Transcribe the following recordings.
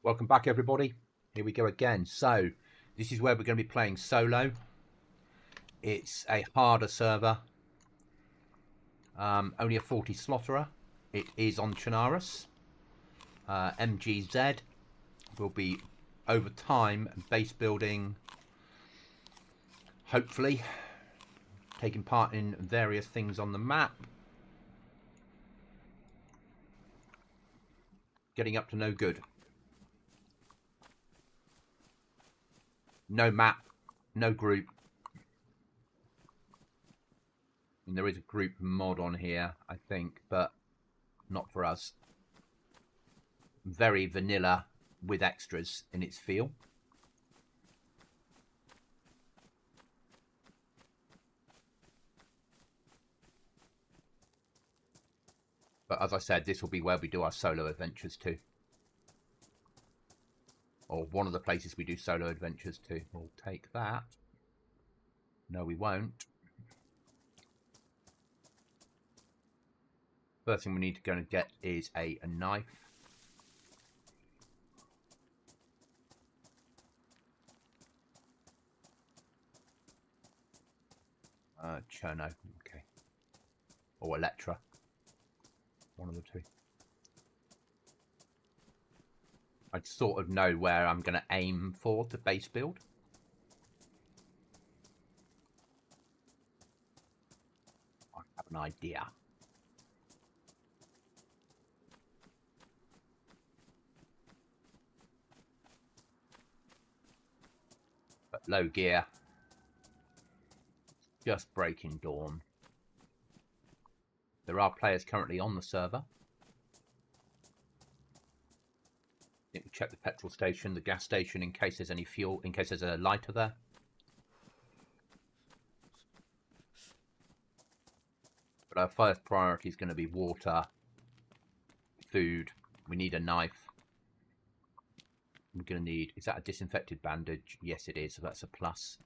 Welcome back, everybody. Here we go again. So this is where we're going to be playing solo. It's a harder server. Only a 40 slaughterer. It is on Chernarus. MGZ will be over time base building, hopefully taking part in various things on the map, getting up to no good. No map, no group. And there is a group mod on here, I think, but not for us. Very vanilla with extras in its feel. But as I said, this will be where we do our solo adventures too. Or one of the places we do solo adventures too. We'll take that. No, we won't. First thing we need to go and get is a knife. Cherno, okay. Or Electra. One of the two. I sort of know where I'm going to aim for to base build. I have an idea. But low gear. Just breaking dawn. There are players currently on the server. I think we check the petrol station, the gas station, in case there's any fuel, in case there's a lighter there. But our first priority is going to be water, food. We need a knife. We're going to need, is that a disinfected bandage? Yes, it is, so that's a plus.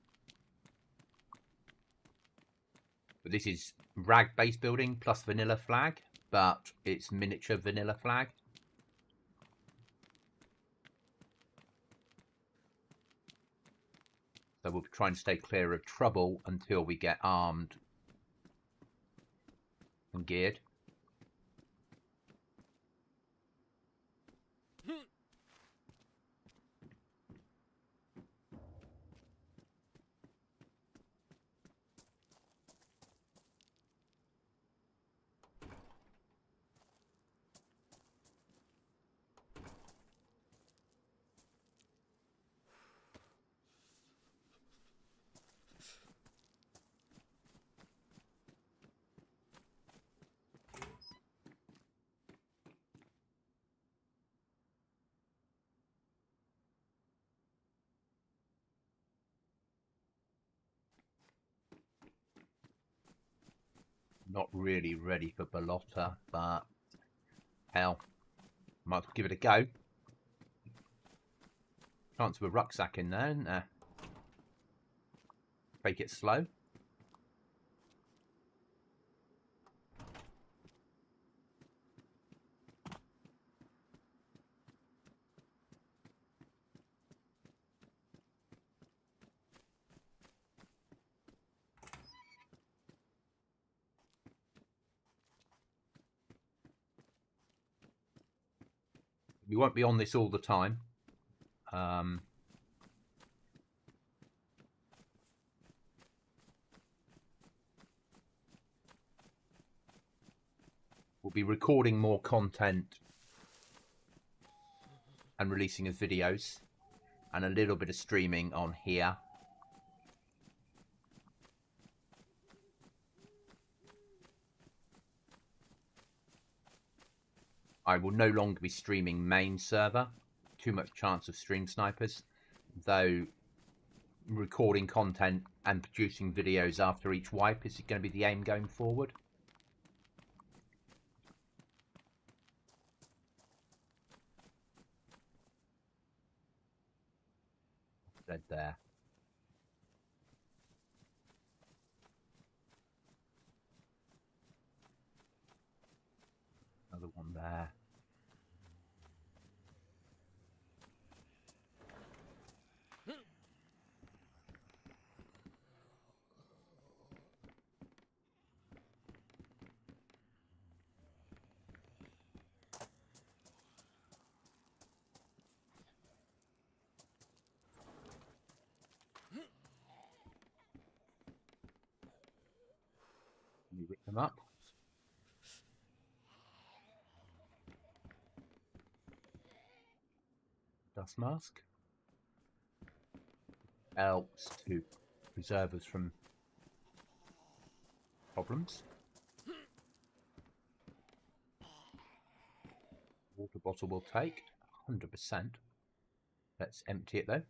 But this is rag base building plus vanilla flag, but it's miniature vanilla flag. So we'll try and stay clear of trouble until we get armed and geared. Not really ready for Ballotta, but hell, might as well give it a go. Chance of a rucksack in there, isn't there? Make it slow. We won't be on this all the time. We'll be recording more content and releasing as videos, and a little bit of streaming on here. I will no longer be streaming main server. Too much chance of stream snipers. Though recording content and producing videos after each wipe is going to be the aim going forward. Dead there. Another one there. them up. Dust mask helps to preserve us from problems. Water bottle will take 100%. Let's empty it though.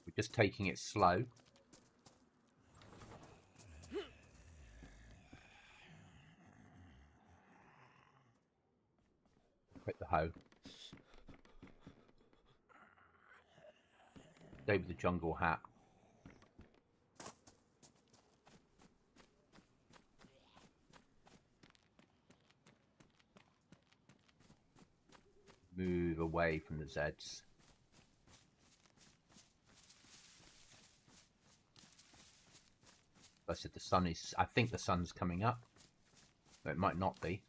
We're just taking it slow. Quit the hoe. Stay with the jungle hat. Move away from the Zeds. I said the sun is... I think the sun's coming up. But it might not be.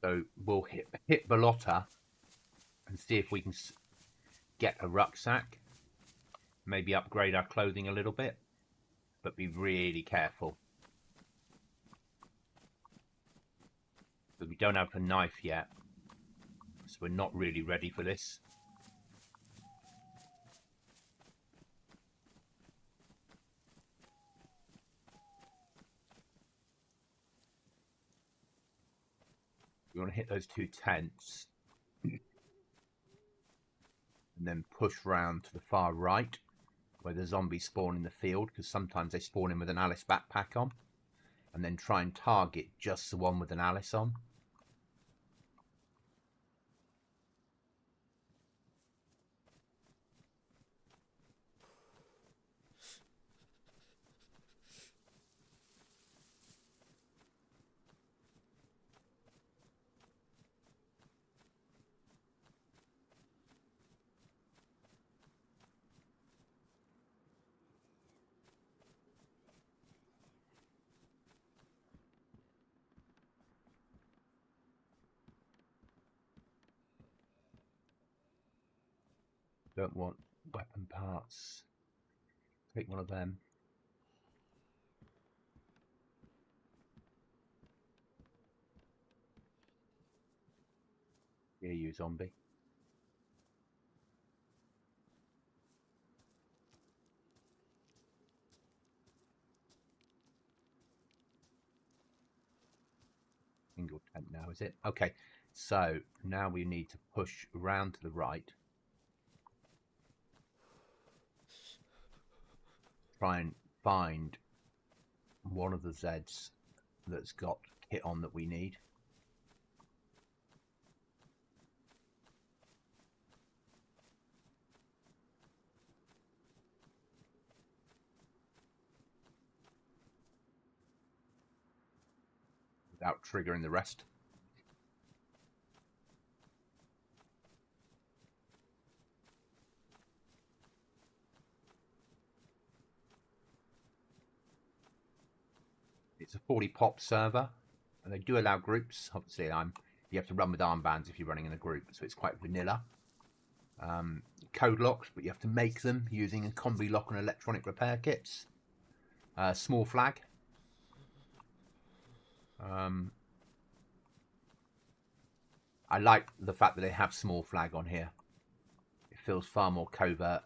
So we'll hit Balota and see if we can get a rucksack. Maybe upgrade our clothing a little bit. But be really careful. Because we don't have a knife yet. So we're not really ready for this. We want to hit those two tents. And then push round to the far right. Where the zombies spawn in the field. Because sometimes they spawn in with an Alice backpack on. And then try and target just the one with an Alice on. Don't want weapon parts. Take one of them. Here, you zombie. Single tent now, is it? Okay, so now we need to push around to the right. Try and find one of the Zeds that's got kit on that we need. Without triggering the rest. It's a 40 pop server, and they do allow groups. Obviously, you have to run with armbands if you're running in a group, so it's quite vanilla. Code locks, but you have to make them using a combi lock and electronic repair kits. Small flag. I like the fact that they have small flag on here. It feels far more covert.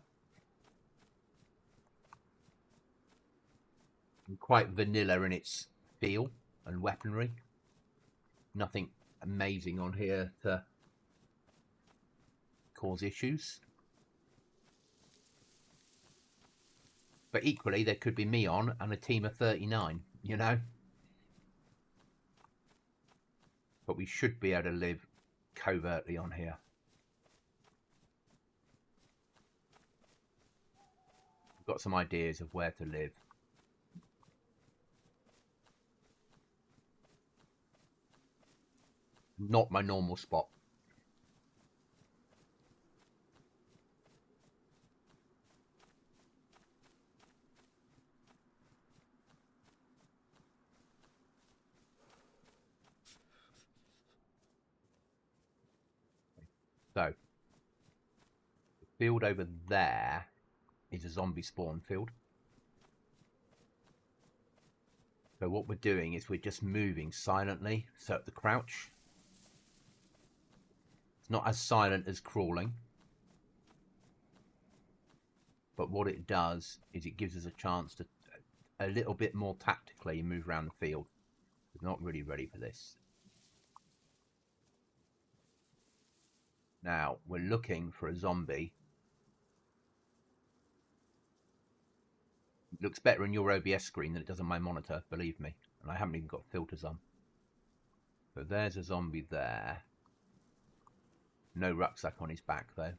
And quite vanilla in its feel and weaponry. Nothing amazing on here to cause issues. But equally, there could be me on and a team of 39, you know? But we should be able to live covertly on here. We've got some ideas of where to live. Not my normal spot. So, the field over there is a zombie spawn field. So what we're doing is we're just moving silently. So at the crouch, it's not as silent as crawling. But what it does is it gives us a chance to a little bit more tactically move around the field. We're not really ready for this. Now, we're looking for a zombie. It looks better in your OBS screen than it does on my monitor, believe me. And I haven't even got filters on. So there's a zombie there. No rucksack on his back, though.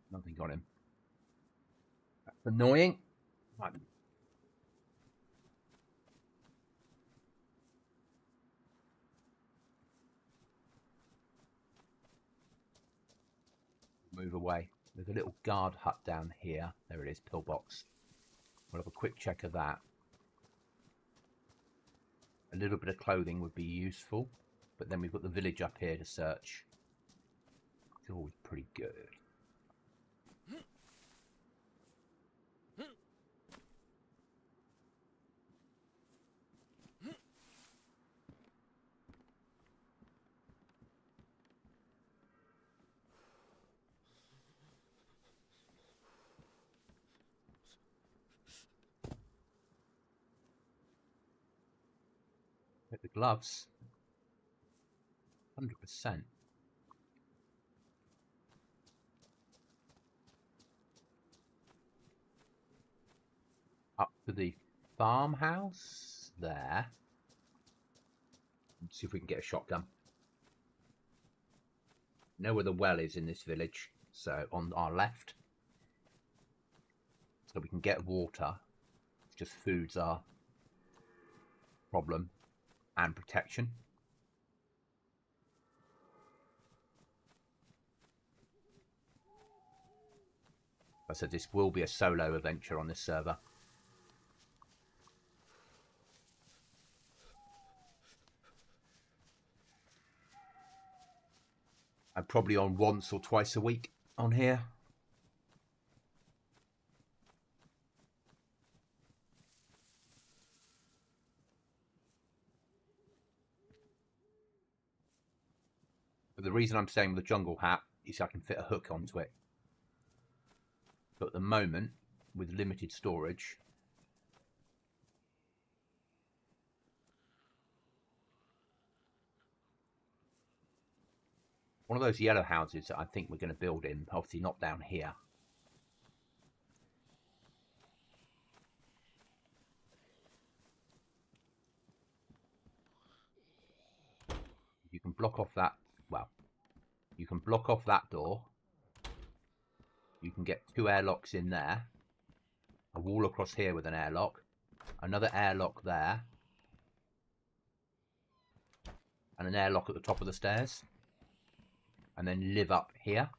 Nothing got him. That's annoying. Right. Move away. There's a little guard hut down here. There it is, pillbox. We'll have a quick check of that. A little bit of clothing would be useful, but then we've got the village up here to search. It's always pretty good. Get the gloves. 100%. Up to the farmhouse there. Let's see if we can get a shotgun. Know where the well is in this village, so on our left. So we can get water. It's just food's our problem. And protection. I said this will be a solo adventure on this server. I'm probably on once or twice a week on here. But the reason I'm staying with the jungle hat is I can fit a hook onto it. But at the moment, with limited storage, one of those yellow houses that I think we're going to build in, obviously not down here. You can block off that, well, you can block off that door. You can get 2 airlocks in there. A wall across here with an airlock. Another airlock there. And an airlock at the top of the stairs. And then live up here.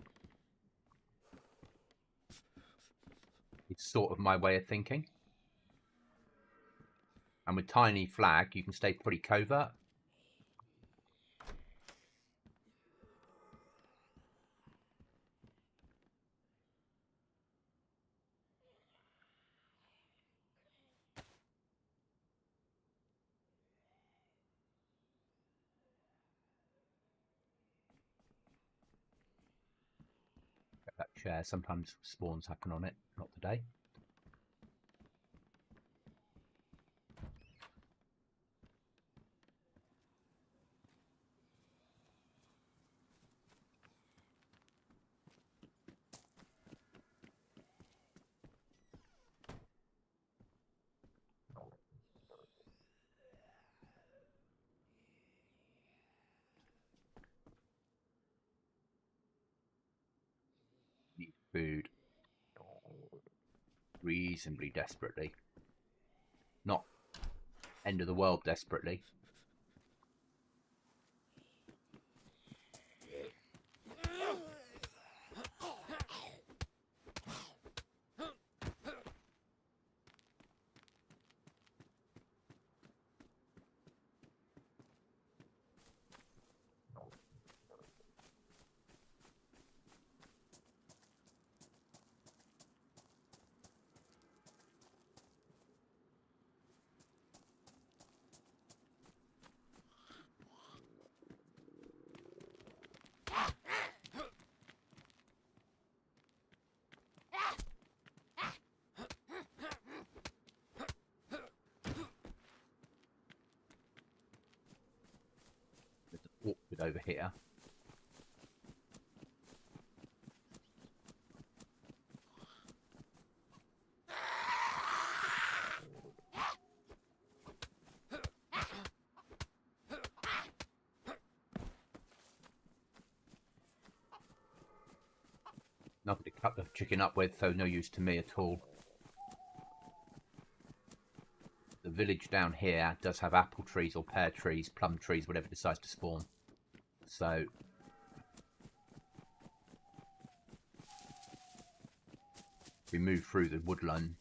It's sort of my way of thinking. And with tiny flag, you can stay pretty covert. That chair, sometimes spawns happen on it, not today. Need food reasonably desperately. Not end of the world desperately. There's an orchard over here. Nothing to cut the chicken up with, so no use to me at all. The village down here does have apple trees or pear trees, plum trees, whatever decides to spawn. So we move through the woodland.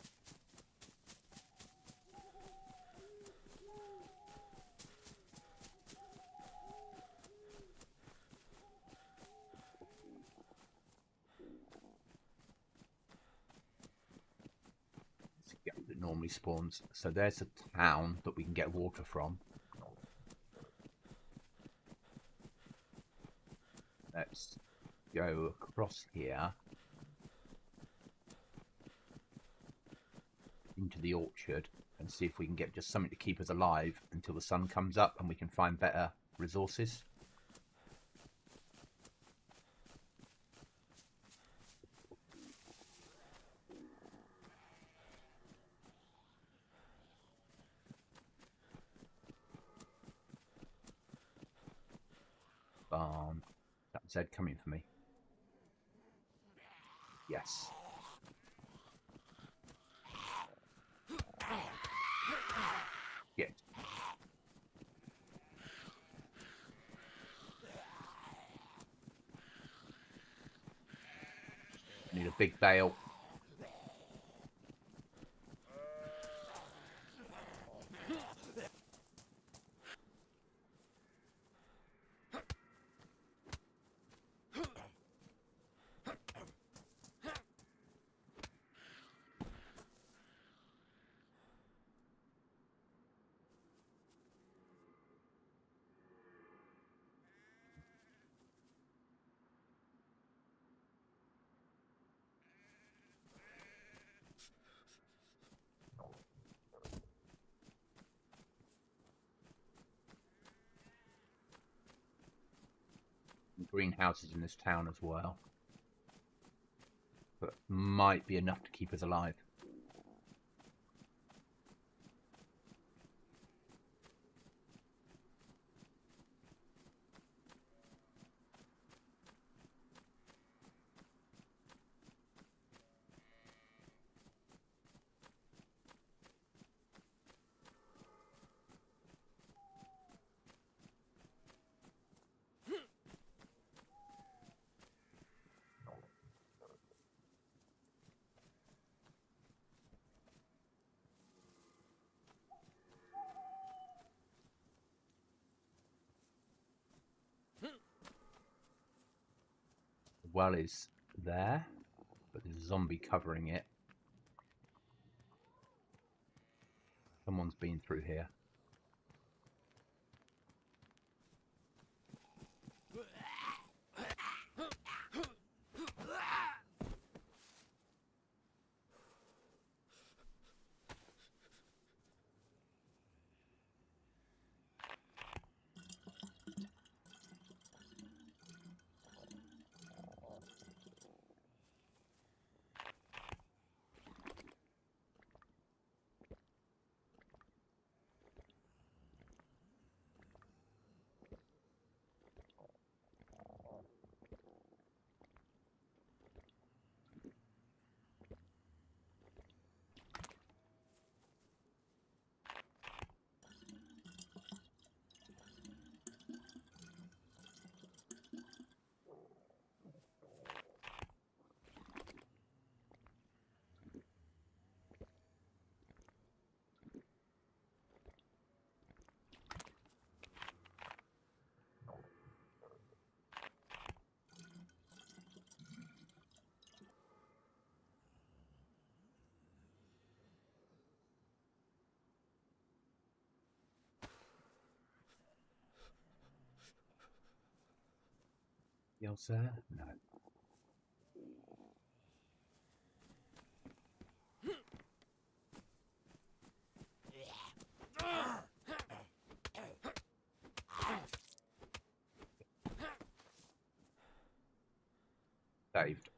That normally spawns. So there's a town that we can get water from. Let's go across here into the orchard and see if we can get just something to keep us alive until the sun comes up and we can find better resources. That's Zed coming for me. Yes. Get. Need a big bale. Greenhouses in this town as well, but might be enough to keep us alive. The well is there, but there's a zombie covering it. Someone's been through here. Anything else there? No. Saved.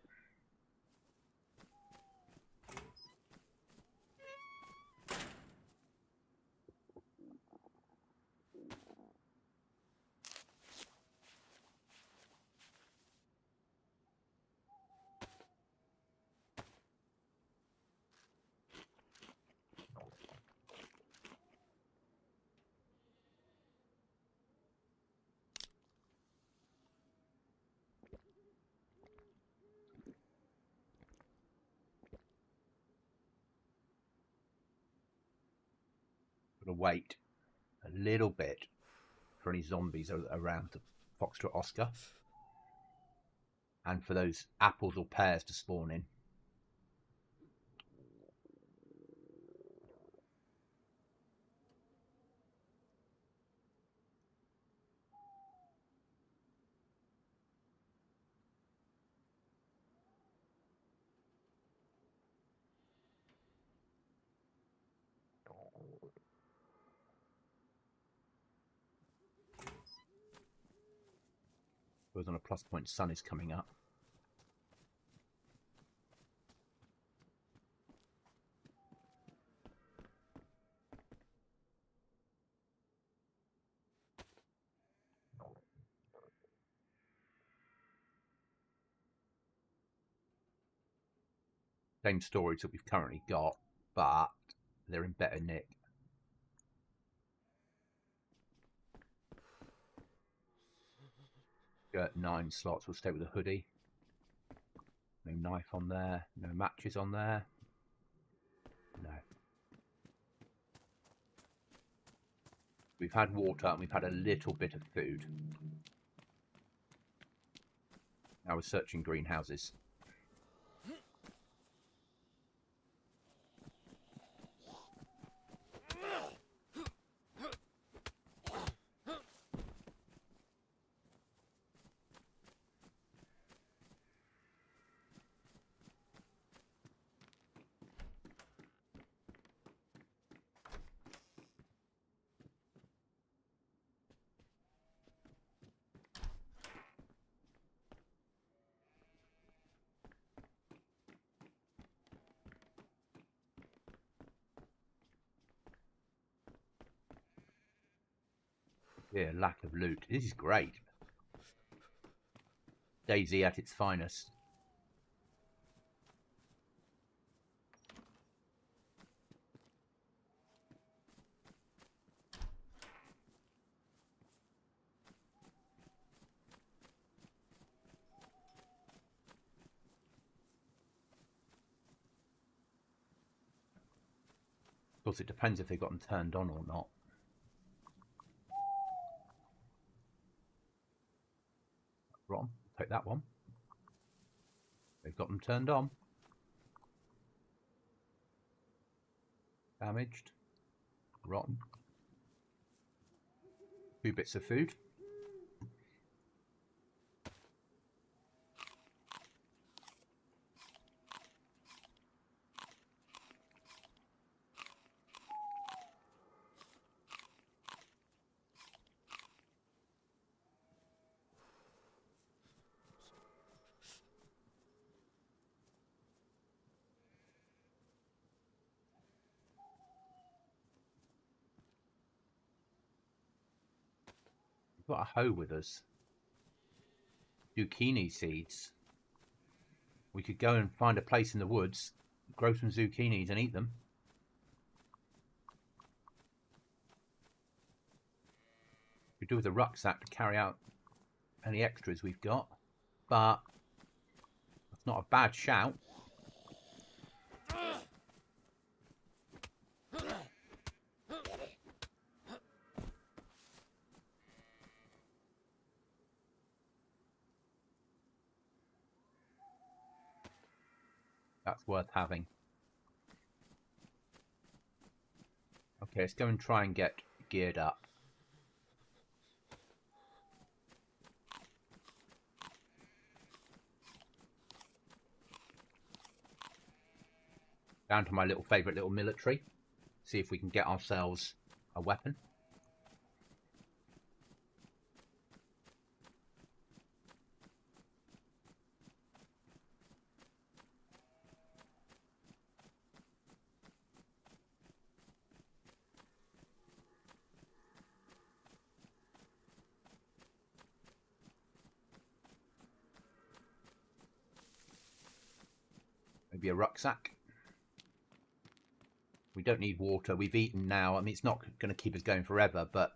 Gotta wait a little bit for any zombies around to Foxtrot Oscar, and for those apples or pears to spawn in. Goes on a plus point, sun is coming up. Same storage that we've currently got, but they're in better nick. Got 9 slots. We'll stay with a hoodie. No knife on there. No matches on there. No. We've had water and we've had a little bit of food. Now we're searching greenhouses. Yeah, lack of loot. This is great. DayZ at its finest. Of course, it depends if they've got them turned on or not. Rotten. Take that one. They've got them turned on. Damaged. Rotten. 2 bits of food. We've got a hoe with us. Zucchini seeds. We could go and find a place in the woods, grow some zucchinis and eat them. We do with a rucksack to carry out any extras we've got, but that's not a bad shout. That's worth having. Okay, let's go and try and get geared up. Down to my little favourite little military. See if we can get ourselves a weapon. Maybe a rucksack. We don't need water. We've eaten now. I mean, it's not going to keep us going forever, but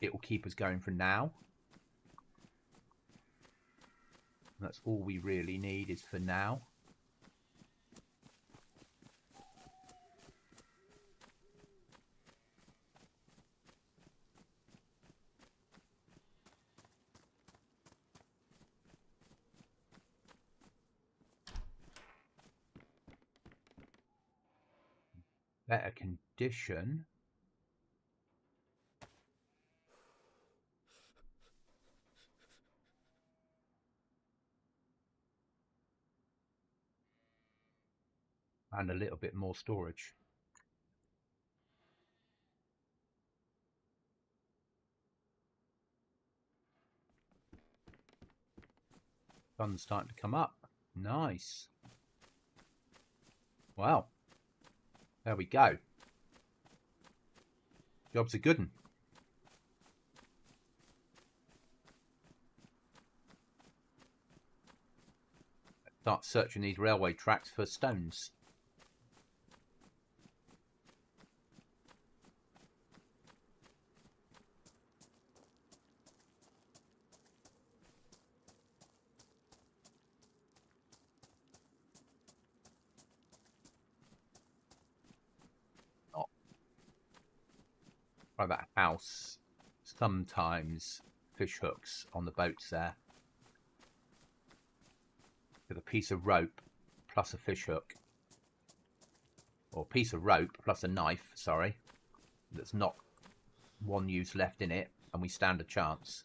it will keep us going for now. That's all we really need is for now. Better condition. And a little bit more storage. Sun's starting to come up. Nice. Well, there we go. Job's a good one. Start searching these railway tracks for stones. By that house, sometimes fish hooks on the boats there. With a piece of rope plus a fish hook. Or a piece of rope plus a knife, sorry. That's not one use left in it, and we stand a chance.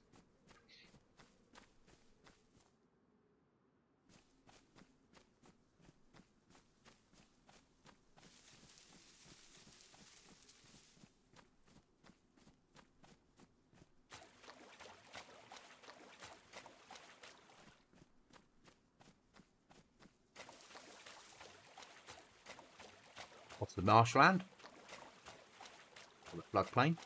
What's the marshland? Or the floodplain?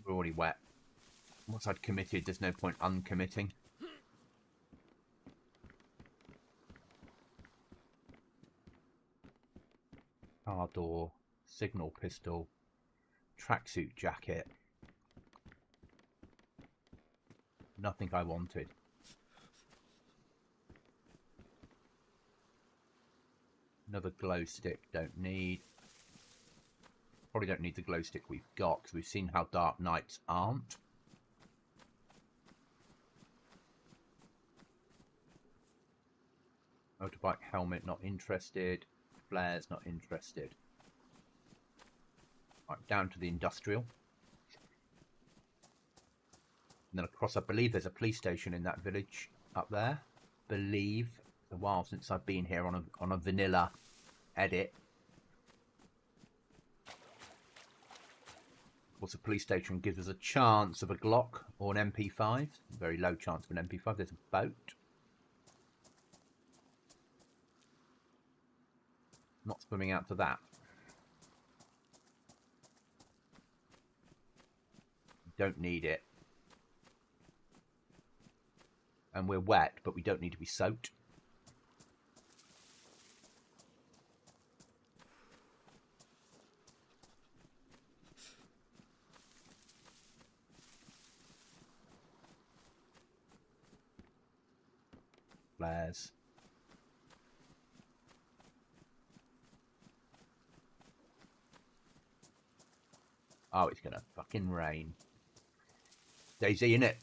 We're already wet. Once I'd committed, there's no point uncommitting. Car door, signal pistol, tracksuit jacket. Nothing I wanted. Another glow stick, don't need. Probably don't need the glow stick we've got, because we've seen how dark nights aren't. Motorbike helmet, not interested. Flares, not interested. Right, down to the industrial. And then across, I believe there's a police station in that village up there. Believe. It's a while since I've been here on a vanilla edit. Of course, a police station gives us a chance of a Glock or an MP5. Very low chance of an MP5. There's a boat. Not swimming out to that. Don't need it. And we're wet, but we don't need to be soaked. Flares. Oh, it's gonna fucking rain. DayZ, innit?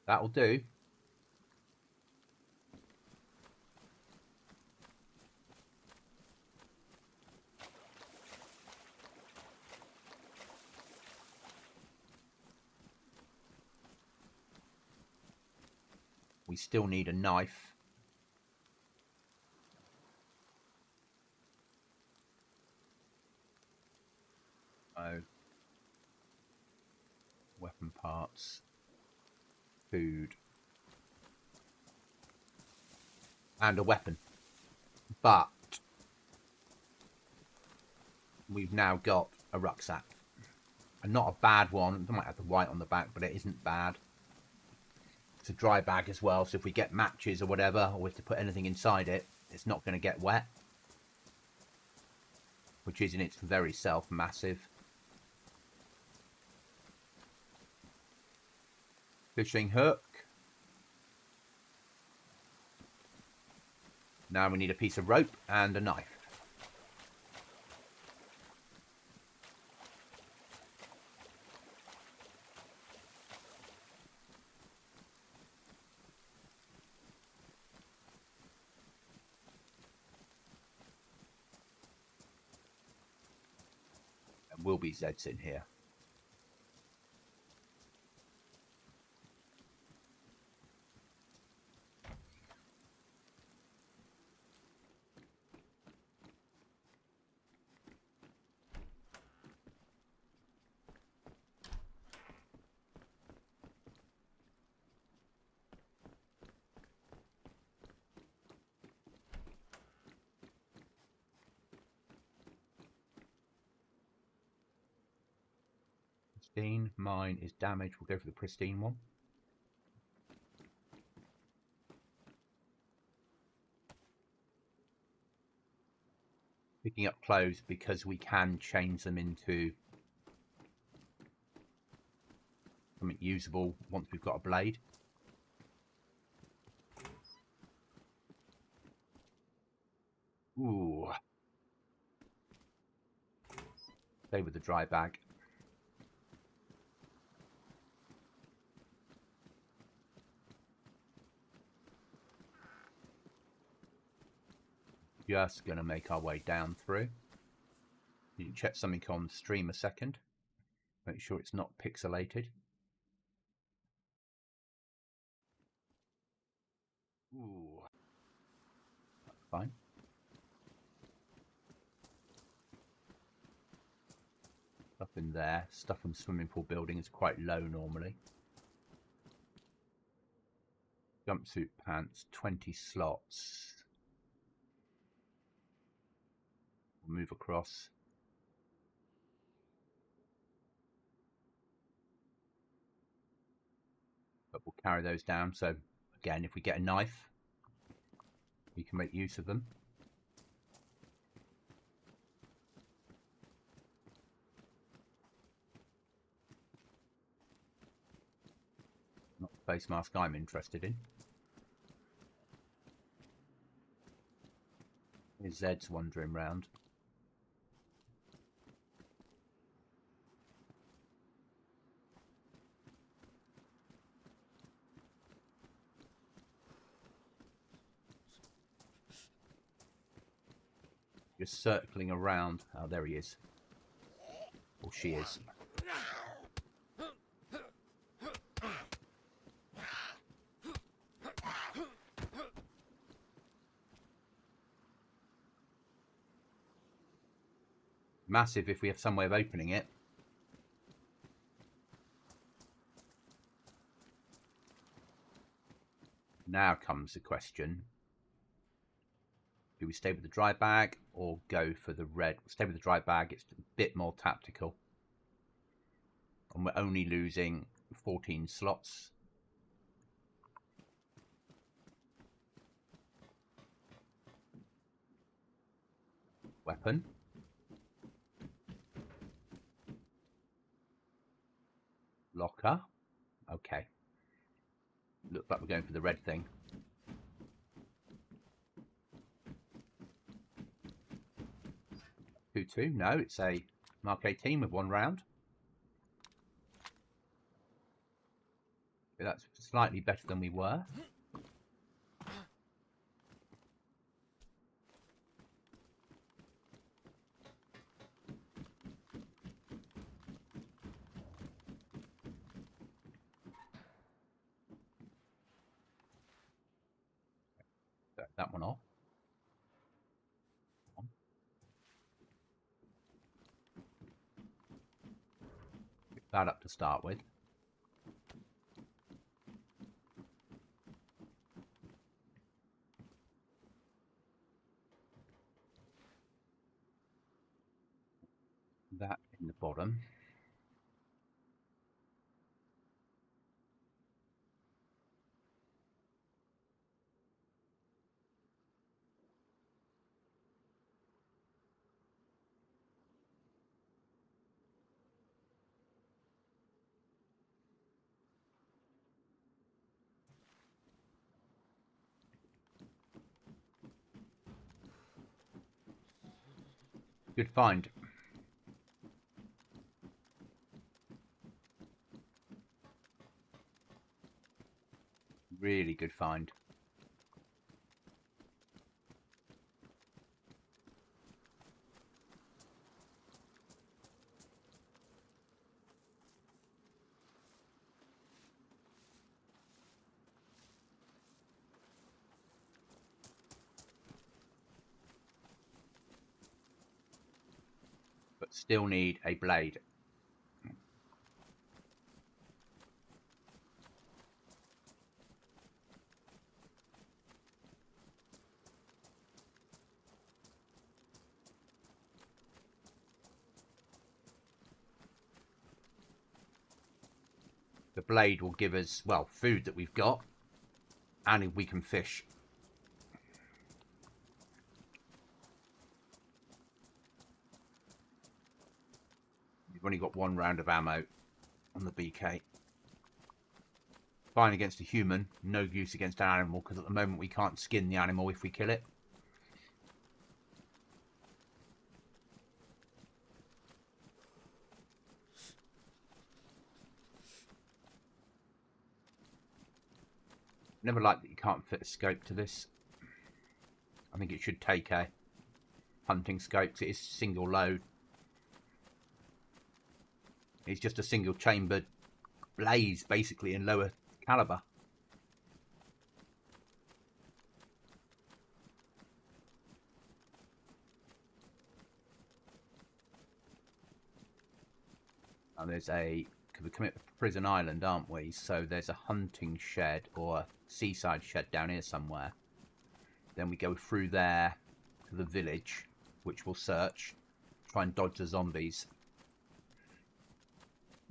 That'll do. We still need a knife. Oh. Weapon parts. Food. And a weapon. But we've now got a rucksack. And not a bad one. It might have the white on the back, but it isn't bad. It's a dry bag as well, so if we get matches or whatever, or we have to put anything inside it, it's not going to get wet. Which is in its very self massive. Fishing hook. Now we need a piece of rope and a knife. And will be Zeds in here. Pristine. Mine is damaged. We'll go for the pristine one. Picking up clothes because we can change them into something usable once we've got a blade. Ooh. Stay with the dry bag. Just going to make our way down through. You can check something on stream a second. Make sure it's not pixelated. Ooh. That's fine. Stuff in there. Stuff from swimming pool building is quite low normally. Jumpsuit pants, 20 slots. We'll move across. But we'll carry those down. So again, if we get a knife, we can make use of them. Not the face mask I'm interested in. Here's Zed's wandering round. Just circling around. Oh, there he is. Or she is. Massive if we have some way of opening it. Now comes the question. Do we stay with the dry bag or go for the red? Stay with the dry bag. It's a bit more tactical. And we're only losing 14 slots. Weapon. Locker. Okay. Looks like we're going for the red thing. Two. No, it's a Mark 18 with 1 round. That's slightly better than we were. Set that one off. Pick that up to start with. That in the bottom. Good find. Really good find. But still need a blade. The blade will give us, well, food that we've got, and we can fish. We've only got 1 round of ammo on the BK. Fine against a human, no use against an animal, because at the moment we can't skin the animal if we kill it. Never liked that you can't fit a scope to this. I think it should take a hunting scope. It is single load. It's just a single chambered blaze, basically, in lower caliber. And there's a, because we're coming up to Prison Island, aren't we? So there's a hunting shed or a seaside shed down here somewhere. Then we go through there to the village, which we'll search, try and dodge the zombies.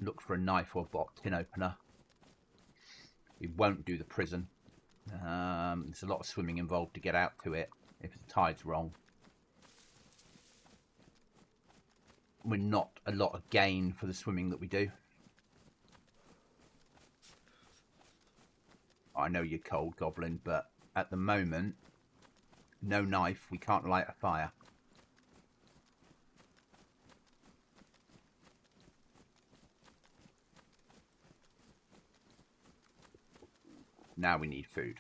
Look for a knife or a tin opener. We won't do the prison. There's a lot of swimming involved to get out to it if the tide's wrong. We're not a lot of gain for the swimming that we do. I know you're cold, Goblin, but at the moment, no knife, we can't light a fire. Now we need food.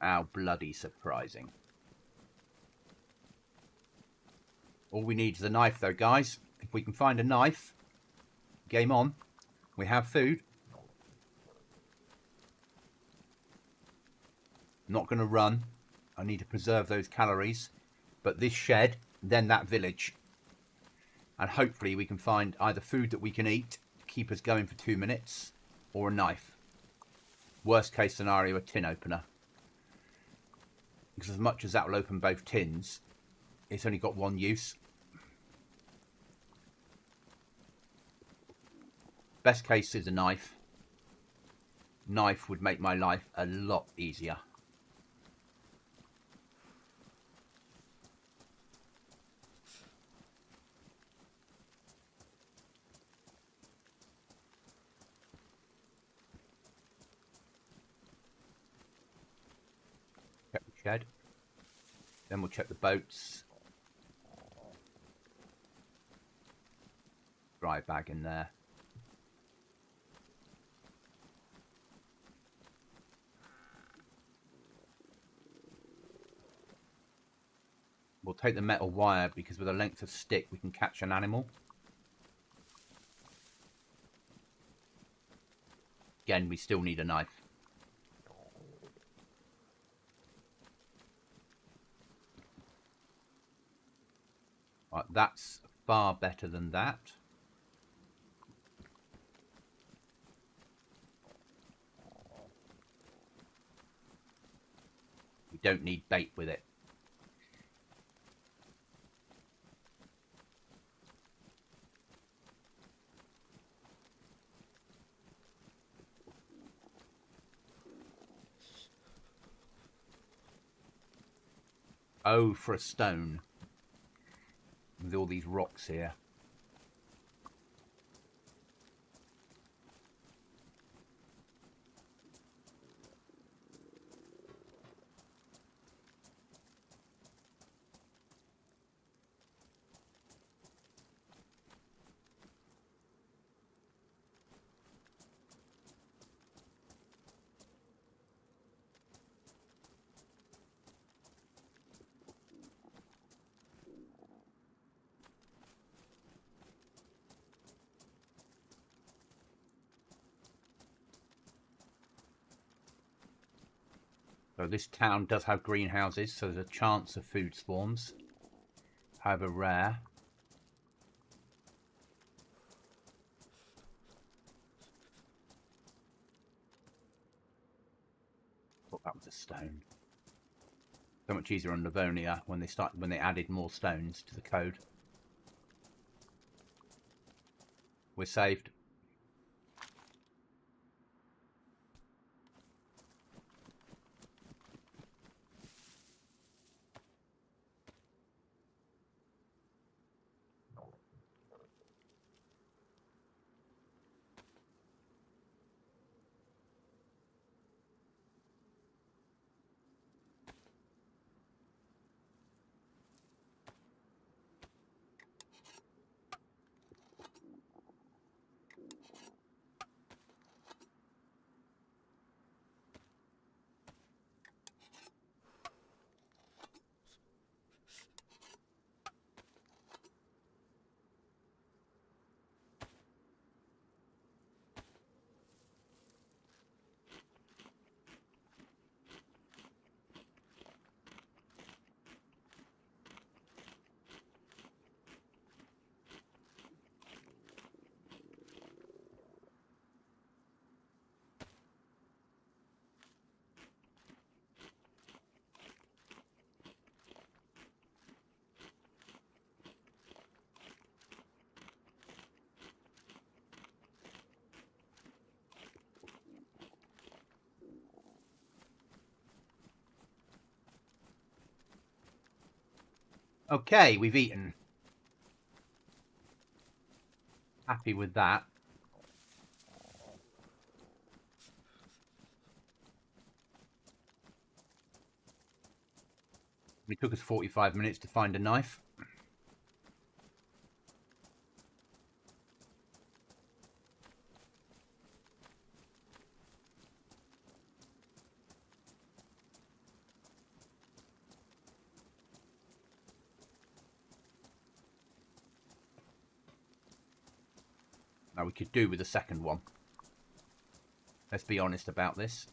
How bloody surprising. All we need is a knife, though, guys. If we can find a knife, game on. We have food. Not going to run. I need to preserve those calories. But this shed, then that village. And hopefully we can find either food that we can eat, keep us going for 2 minutes, or a knife. Worst case scenario, a tin opener. Because as much as that will open both tins, it's only got 1 use. Best case is a knife. Knife would make my life a lot easier. Check the shed. Then we'll check the boats. Dry bag in there. We'll take the metal wire because with a length of stick we can catch an animal. Again, we still need a knife. Right, that's far better than that. We don't need bait with it. Oh, for a stone. With all these rocks here. So this town does have greenhouses, so there's a chance of food spawns. However rare. Thought that was a stone. So much easier on Livonia when they added more stones to the code. We're saved. Okay, we've eaten. Happy with that. It took us 45 minutes to find a knife. Now we could do with a second one. Let's be honest about this.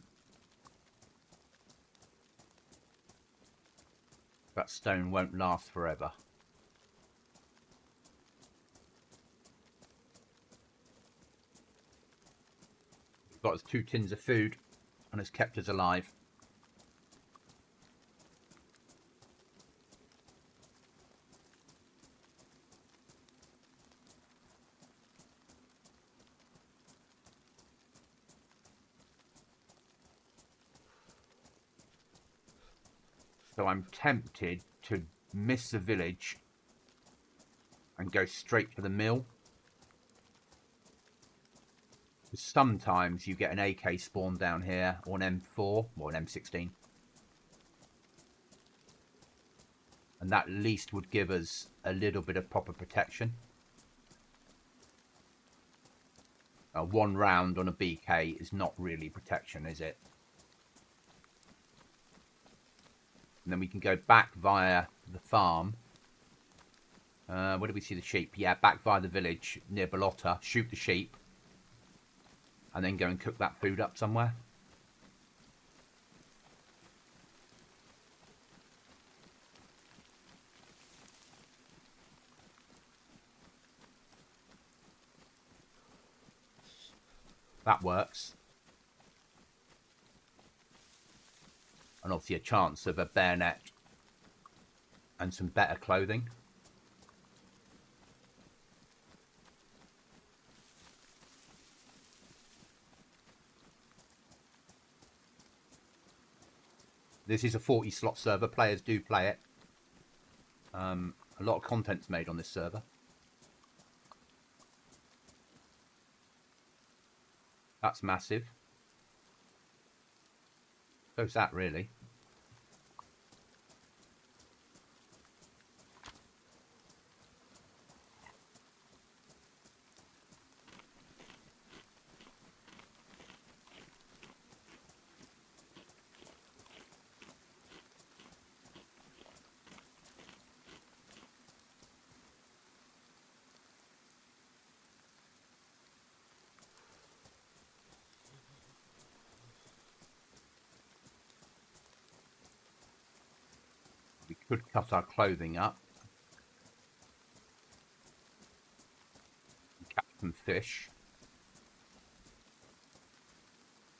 That stone won't last forever. We've got us 2 tins of food and it's kept us alive. So I'm tempted to miss the village and go straight for the mill. Sometimes you get an AK spawn down here, or an M4, or an M16. And that at least would give us a little bit of proper protection. 1 round on a BK is not really protection, is it? And then we can go back via the farm. Where do we see the sheep? Yeah, back via the village near Bolotta. Shoot the sheep. And then go and cook that food up somewhere. That works. And obviously a chance of a bayonet and some better clothing. This is a 40 slot server. Players do play it. A lot of content's made on this server. That's massive. So's that, really. We could cut our clothing up. Catch some fish.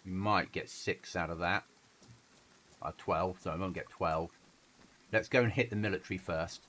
We might get 6 out of that. 12, so I won't get 12. Let's go and hit the military first.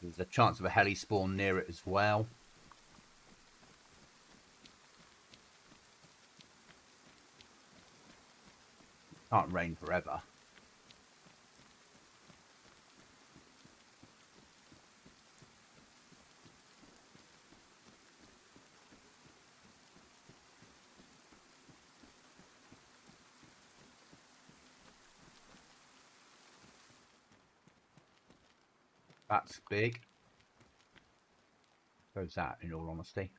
There's a chance of a heli spawn near it as well. Can't rain forever. That's big. Goes that, in all honesty.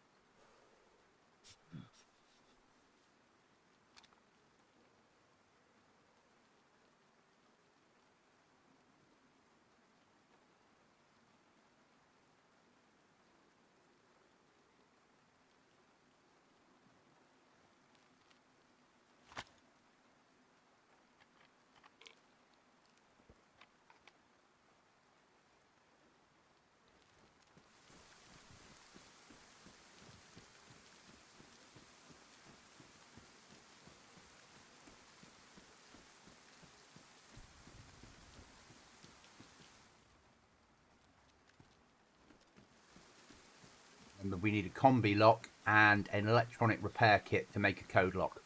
And we need a combi lock and an electronic repair kit to make a code lock.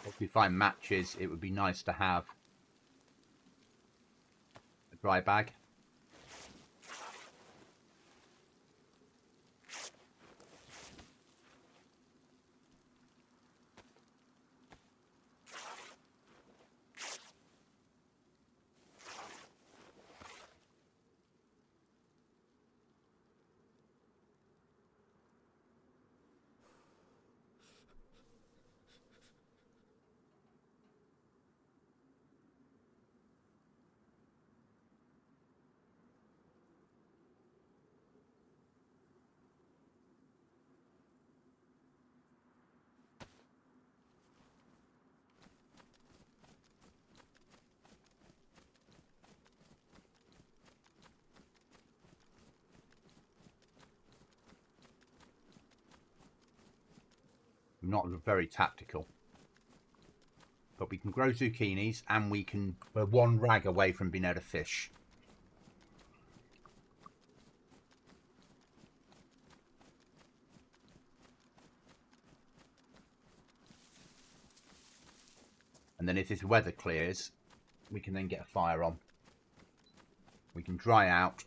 If we find matches, it would be nice to have a dry bag. not very tactical. But we can grow zucchinis, and we're one rag away from being able to fish. And then if this weather clears, we can then get a fire on. We can dry out.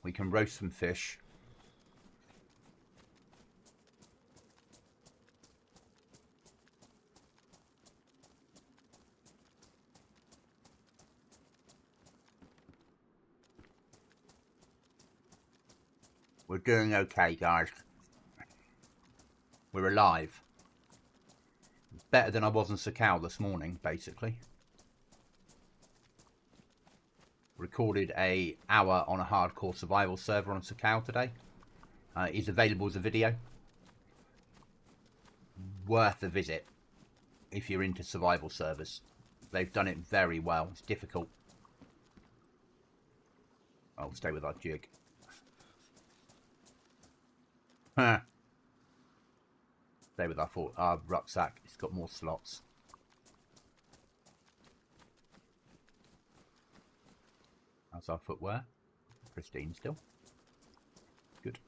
We can roast some fish. We're doing okay, guys. We're alive. Better than I was in Sakau this morning, basically. Recorded an hour on a hardcore survival server on Sakau today. It is available as a video. Worth a visit if you're into survival servers. They've done it very well. It's difficult. I'll stay with our jig. Stay with our rucksack. It's got more slots. How's our footwear? Pristine still. Good.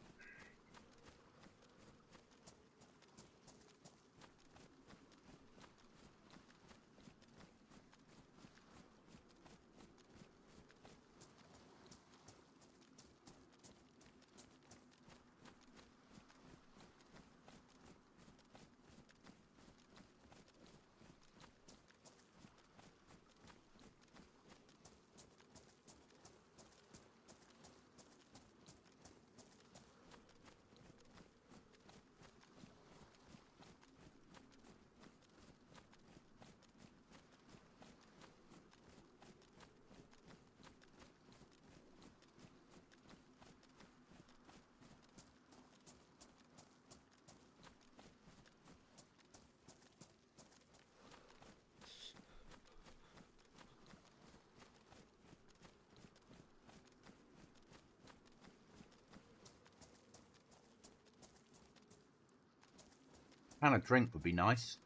And a drink would be nice.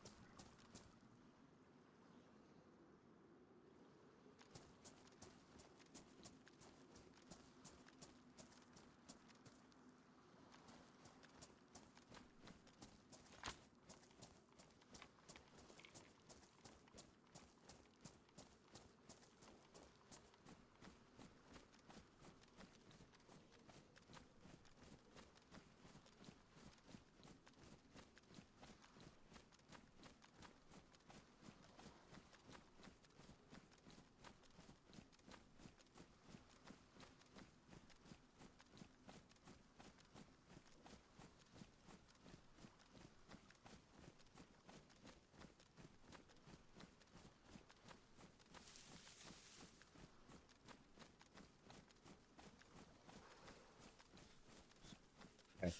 Okay.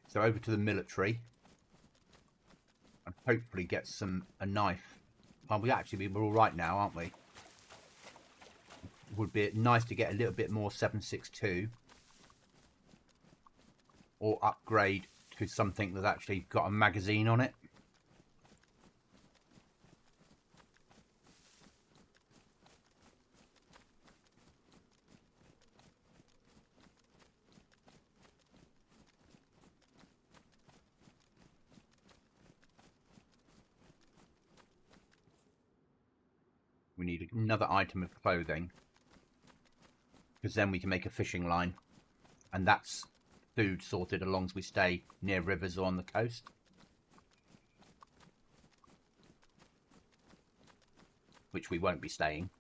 So over to the military. And hopefully get a knife. Well, we're all right now, aren't we? Would be nice to get a little bit more 7.62 or upgrade to something that's actually got a magazine on it. We need another item of clothing, because then we can make a fishing line, and that's food sorted as long as we stay near rivers or on the coast. Which we won't be staying.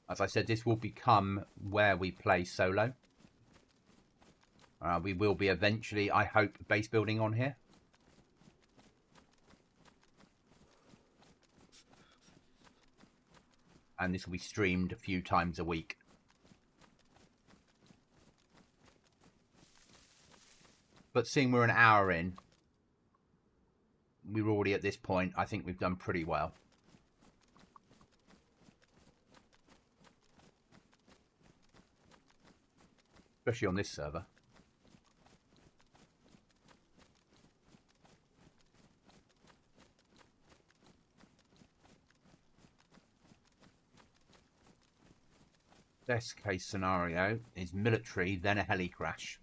As I said, this will become where we play solo. We will be eventually, I hope, base building on here. And this will be streamed a few times a week. But seeing we're an hour in, we're already at this point, I think we've done pretty well. Especially on this server. Best case scenario is military, then a heli crash.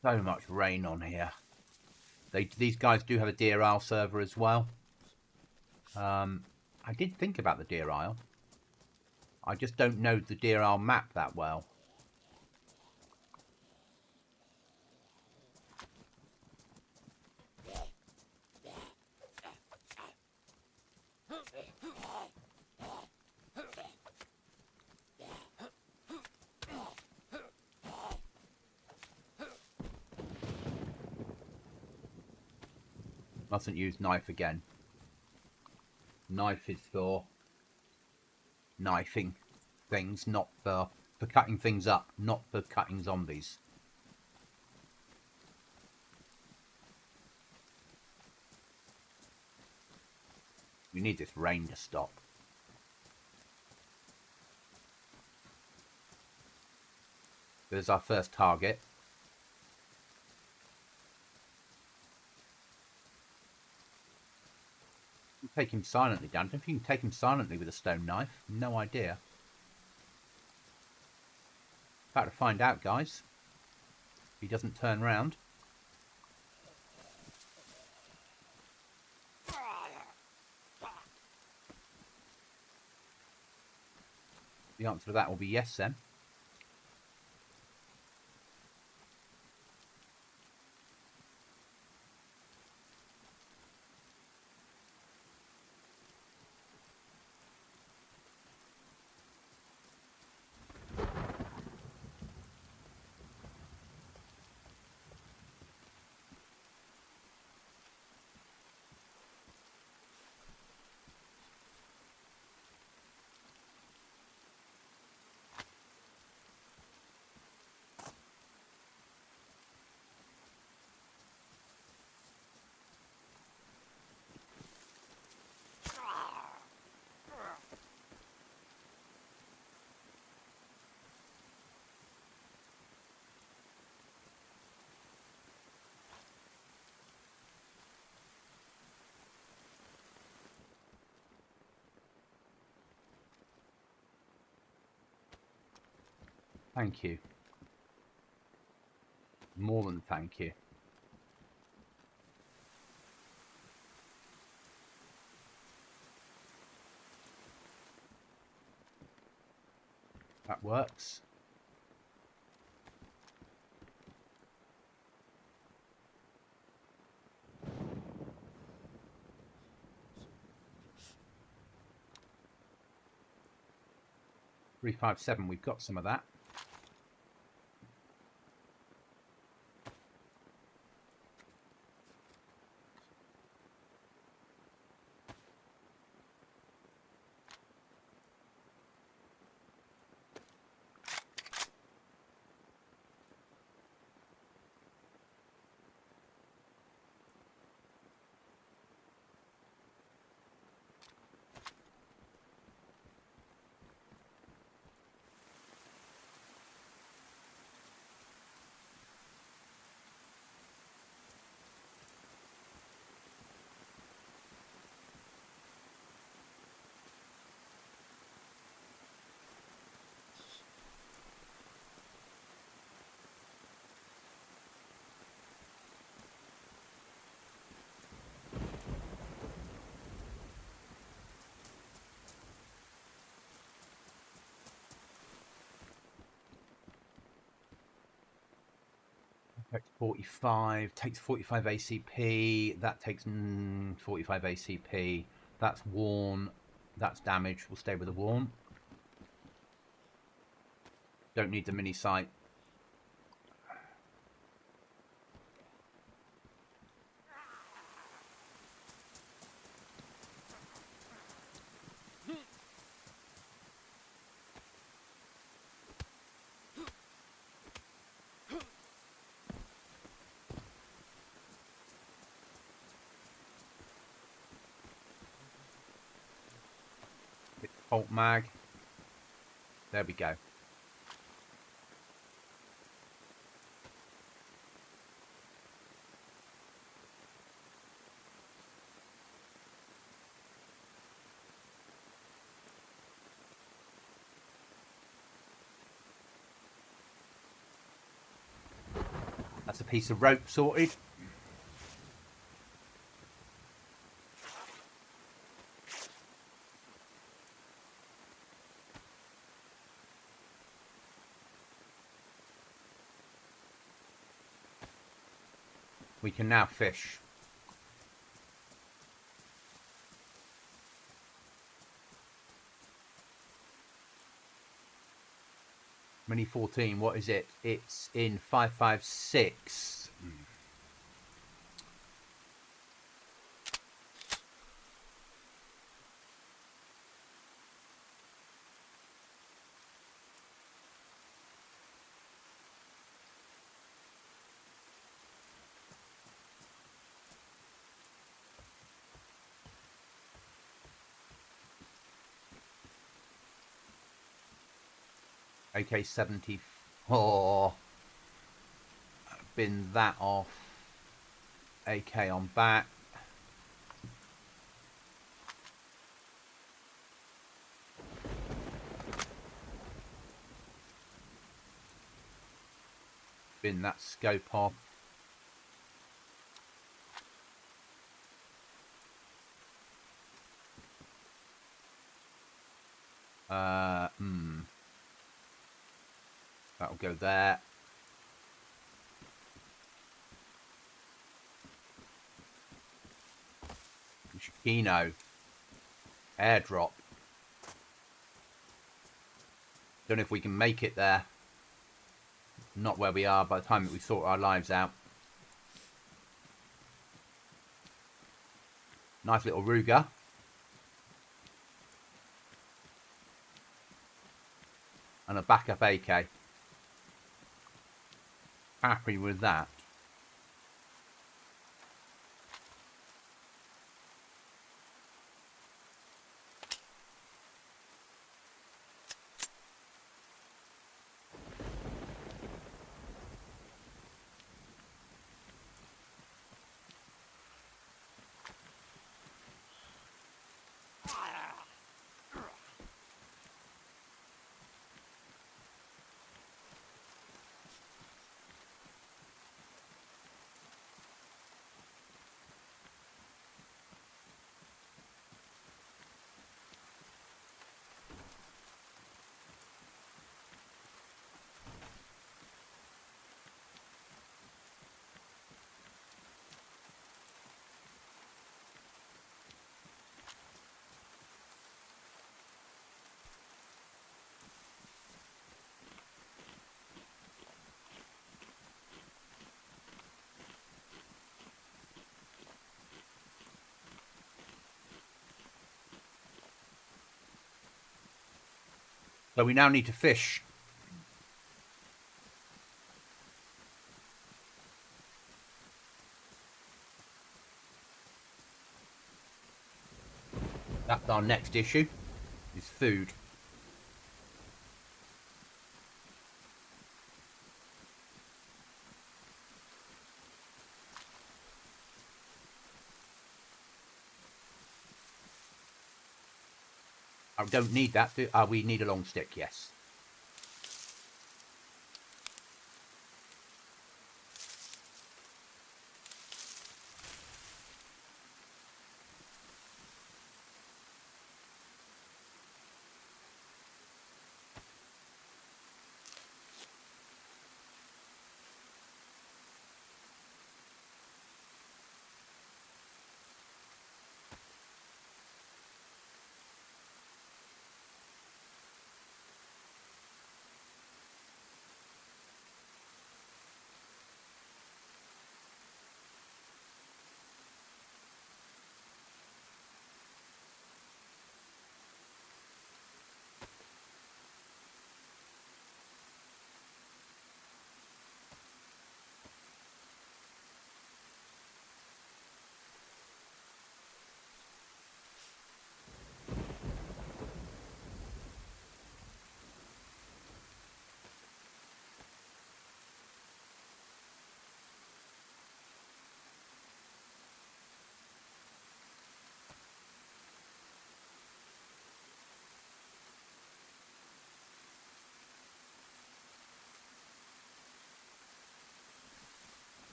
So much rain on here. These guys do have a Deer Isle server as well. I did think about the Deer Isle. I just don't know the Deer Isle map that well. Mustn't use knife again. Knife is for knifing things, not for cutting things up, not for cutting zombies. We need this rain to stop. There's our first target. Take him silently down. I don't know if you can take him silently with a stone knife. No idea. About to find out, guys. If he doesn't turn round. The answer to that will be yes, then. Thank you. More than thank you. That works. .357, we've got some of that. Takes 45, takes 45 ACP, that takes 45 ACP, that's worn, that's damage, we'll stay with the worn. Don't need the mini sight. Bolt mag. There we go. That's a piece of rope sorted. We can now fish. Mini 14, what is it? It's in 556. AK 74. Bin that off. AK on back. Bin that scope off. That'll go there. Kino. Airdrop. Don't know if we can make it there. Not where we are by the time that we sort our lives out. Nice little Ruger. And a backup AK. Happy with that. So we now need to fish. That's our next issue, is food. I don't need that. We need a long stick, yes.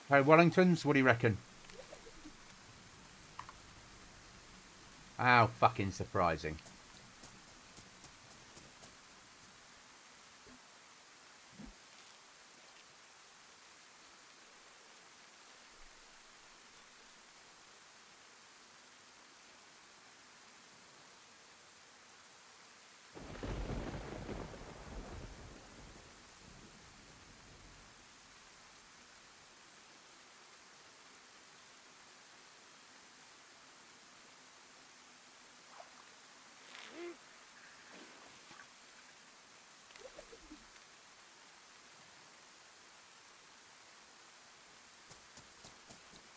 Hey, Wellingtons, what do you reckon? How fucking surprising.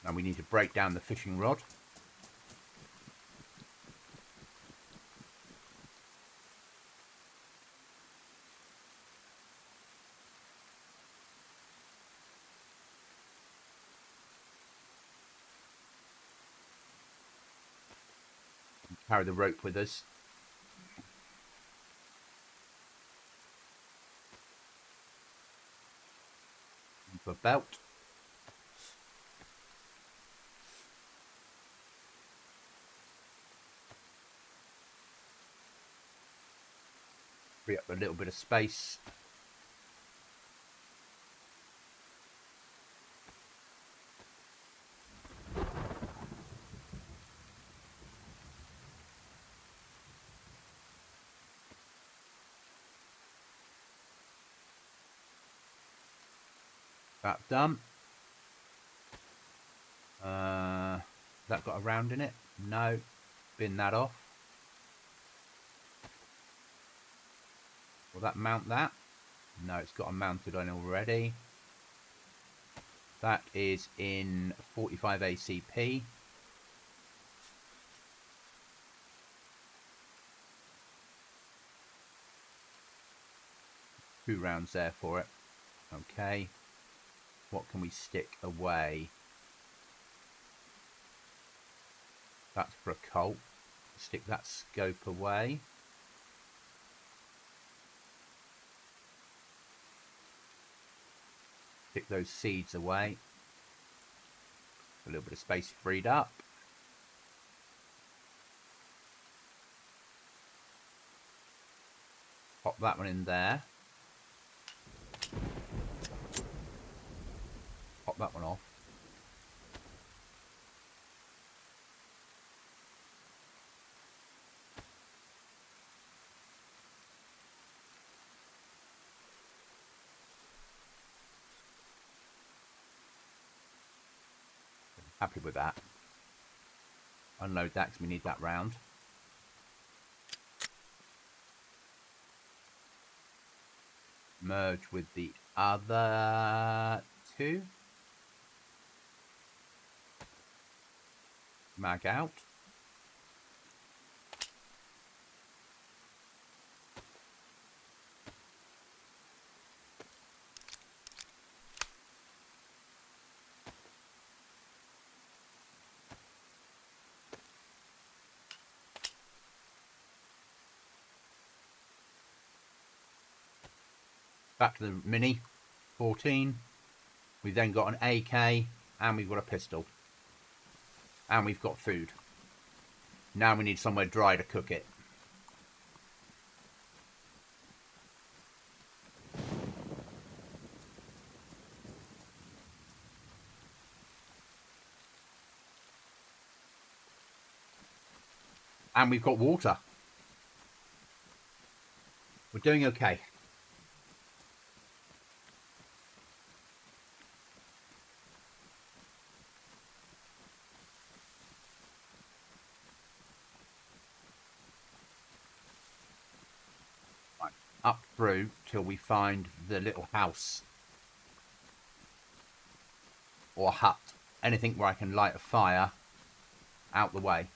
And we need to break down the fishing rod. Carry the rope with us. Into a belt. Free up a little bit of space. That done. That got a round in it? No. Bin that off. Will that mount that? No, it's got a mounted on already. That is in 45 ACP. Two rounds there for it. Okay. What can we stick away? That's for a Colt. Stick that scope away. Stick those seeds away. A little bit of space freed up. Pop that one in there. Pop that one off. Happy with that. Unload that because we need that round. Merge with the other two. Mag out. Back to the Mini 14. We've then got an AK and we've got a pistol. And we've got food. Now we need somewhere dry to cook it. And we've got water. We're doing okay. Right. Up through till we find the little house. Or hut. Anything where I can light a fire out the way.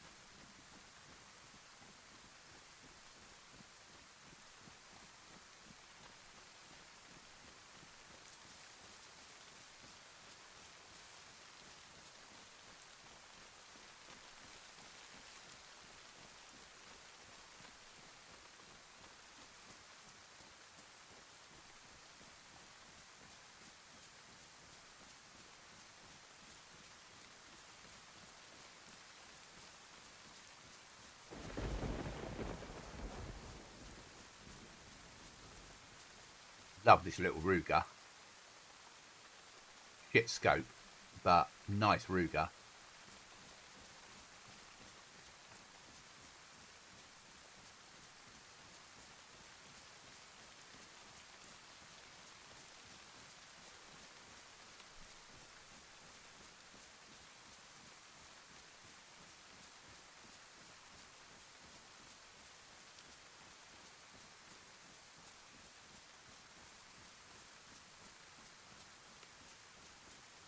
Love this little Ruger. Shit scope, but nice Ruger.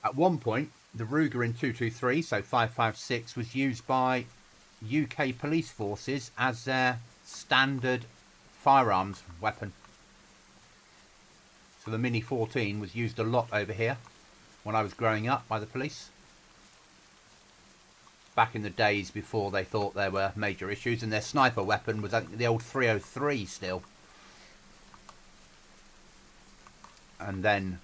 At one point, the Ruger in 223, so 5.56, was used by UK police forces as their standard firearms weapon. So the Mini 14 was used a lot over here when I was growing up by the police. Back in the days before they thought there were major issues, and their sniper weapon was the old 303 still. And then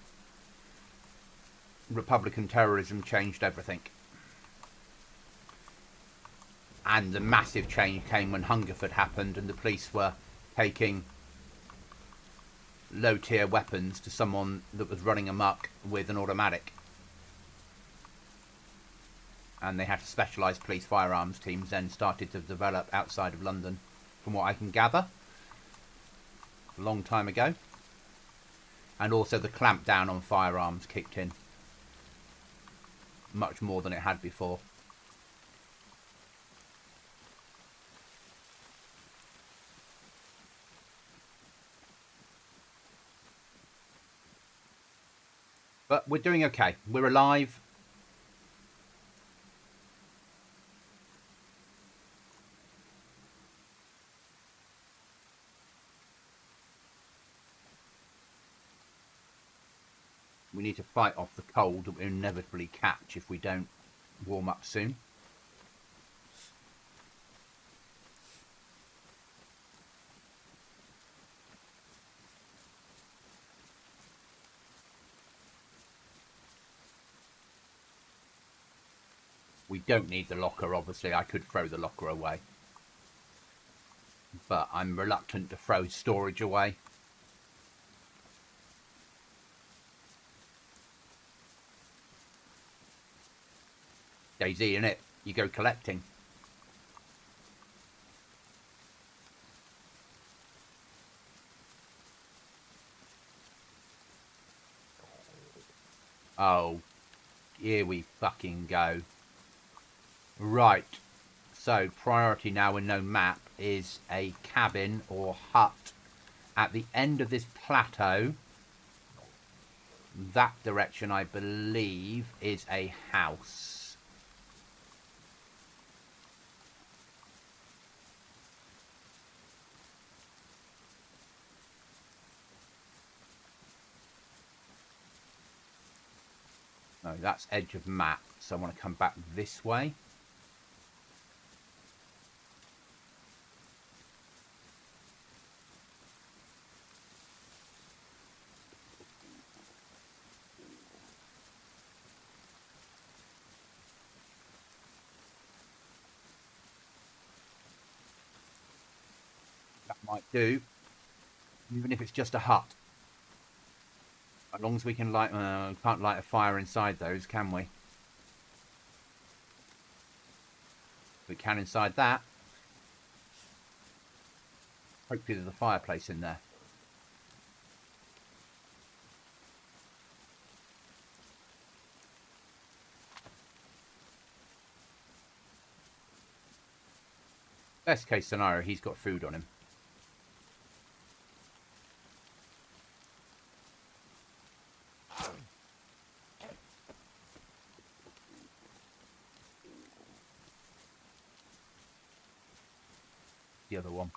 Republican terrorism changed everything. And the massive change came when Hungerford happened and the police were taking low tier weapons to someone that was running amok with an automatic. And they had specialised police firearms teams then started to develop outside of London, from what I can gather, a long time ago. And also the clampdown on firearms kicked in much more than it had before. But we're doing okay. We're alive. We need to fight off the cold that we'll inevitably catch if we don't warm up soon. We don't need the locker, obviously. I could throw the locker away. But I'm reluctant to throw storage away. DayZ, innit? You go collecting. Oh, here we fucking go. Right. So, priority now with no map is a cabin or hut at the end of this plateau. That direction, I believe, is a house. No, that's edge of map, so I want to come back this way. That might do, even if it's just a hut. As long as we can light, can't light a fire inside those, can we? We can inside that. Hopefully there's a fireplace in there. Best case scenario, he's got food on him. The other one.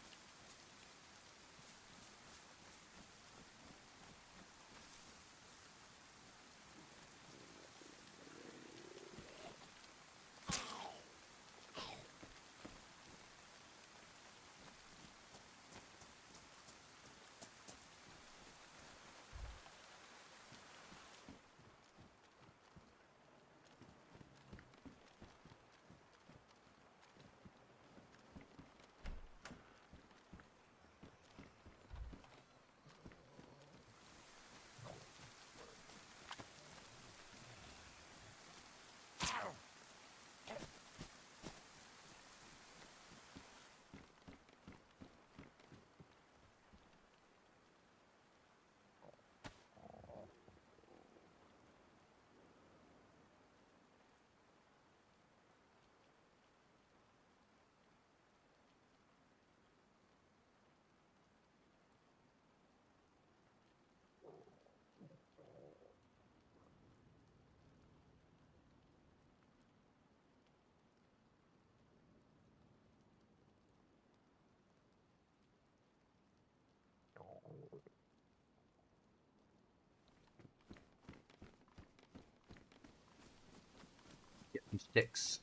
Get some sticks.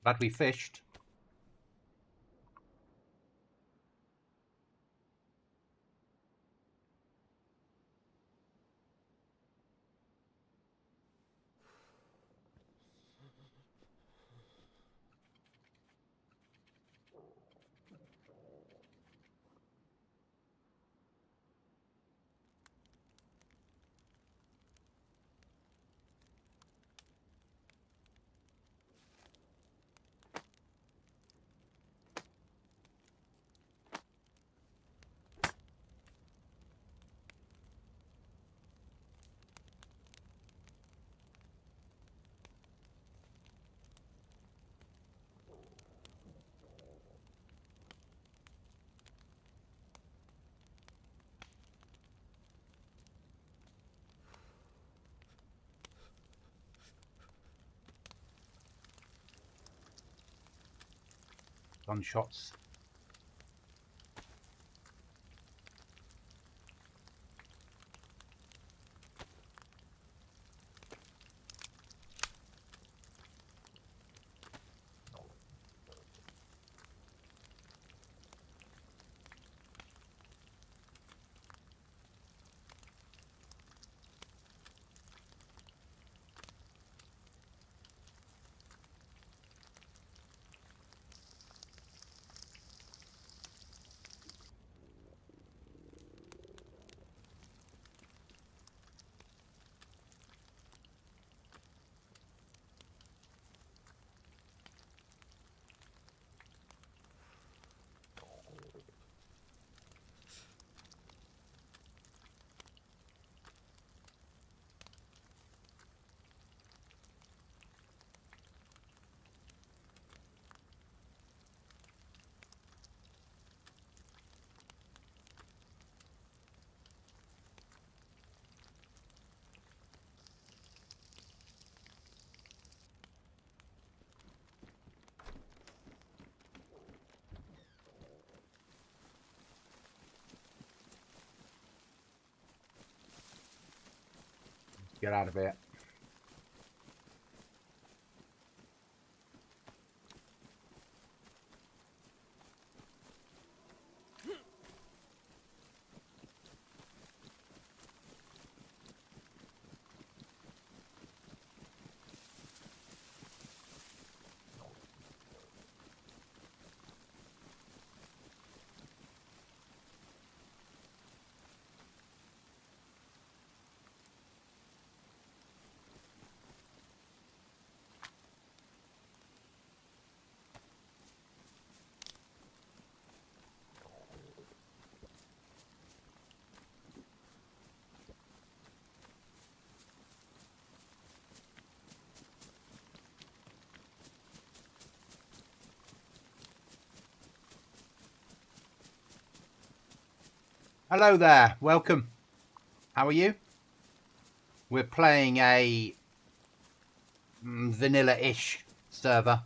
Glad we fished. Gunshots. Get out of it. Hello there, welcome. How are you? We're playing a vanilla-ish server.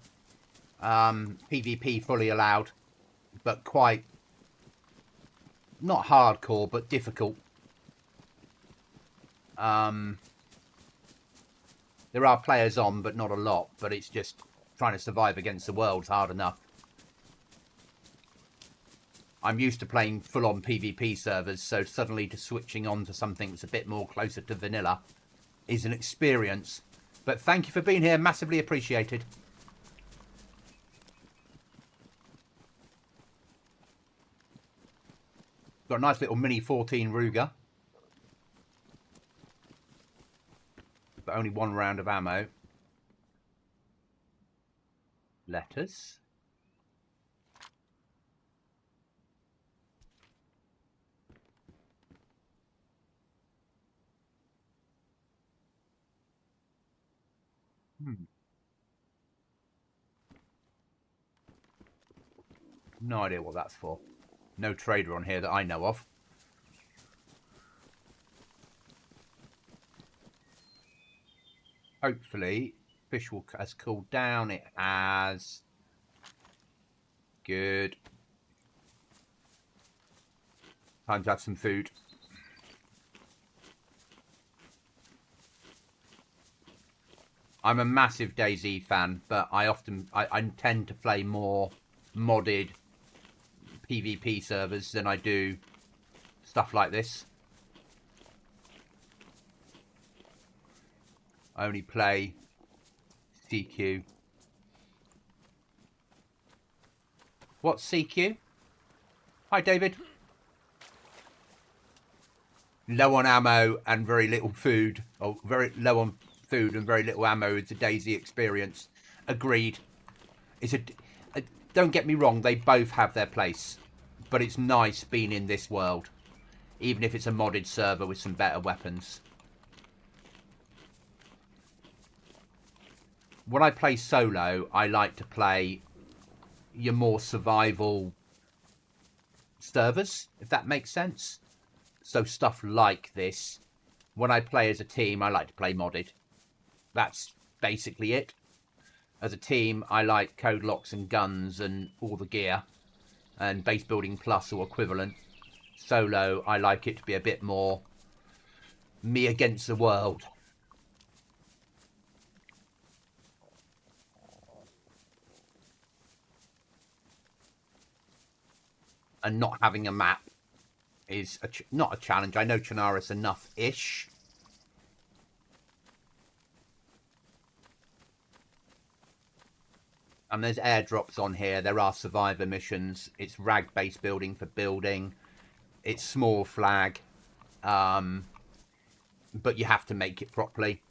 PvP fully allowed, but quite not hardcore, but difficult. There are players on, but not a lot. But it's just trying to survive against the world's hard enough. I'm used to playing full-on PvP servers, so suddenly to switching on to something that's a bit more closer to vanilla is an experience. But thank you for being here, massively appreciated. Got a nice little mini 14 Ruger, but only one round of ammo. Letters. No idea what that's for. No trader on here that I know of. Hopefully, fish has cooled down. It has. Good. Time to have some food. I'm a massive DayZ fan, but I tend to play more modded PvP servers than I do stuff like this. I only play CQ. What's CQ? Hi, David. Low on ammo and very little food. Or very low on food and very little ammo is a DayZ experience. Agreed. Don't get me wrong, they both have their place. But it's nice being in this world. Even if it's a modded server with some better weapons. When I play solo, I like to play your more survival servers, if that makes sense. So stuff like this. When I play as a team, I like to play modded. That's basically it. As a team, I like code locks and guns and all the gear. And base building plus or equivalent. Solo, I like it to be a bit more me against the world. And not having a map is not a challenge. I know Chernarus enough-ish. And there's airdrops on here. There are survivor missions. It's rag base building for building. It's small flag. But you have to make it properly.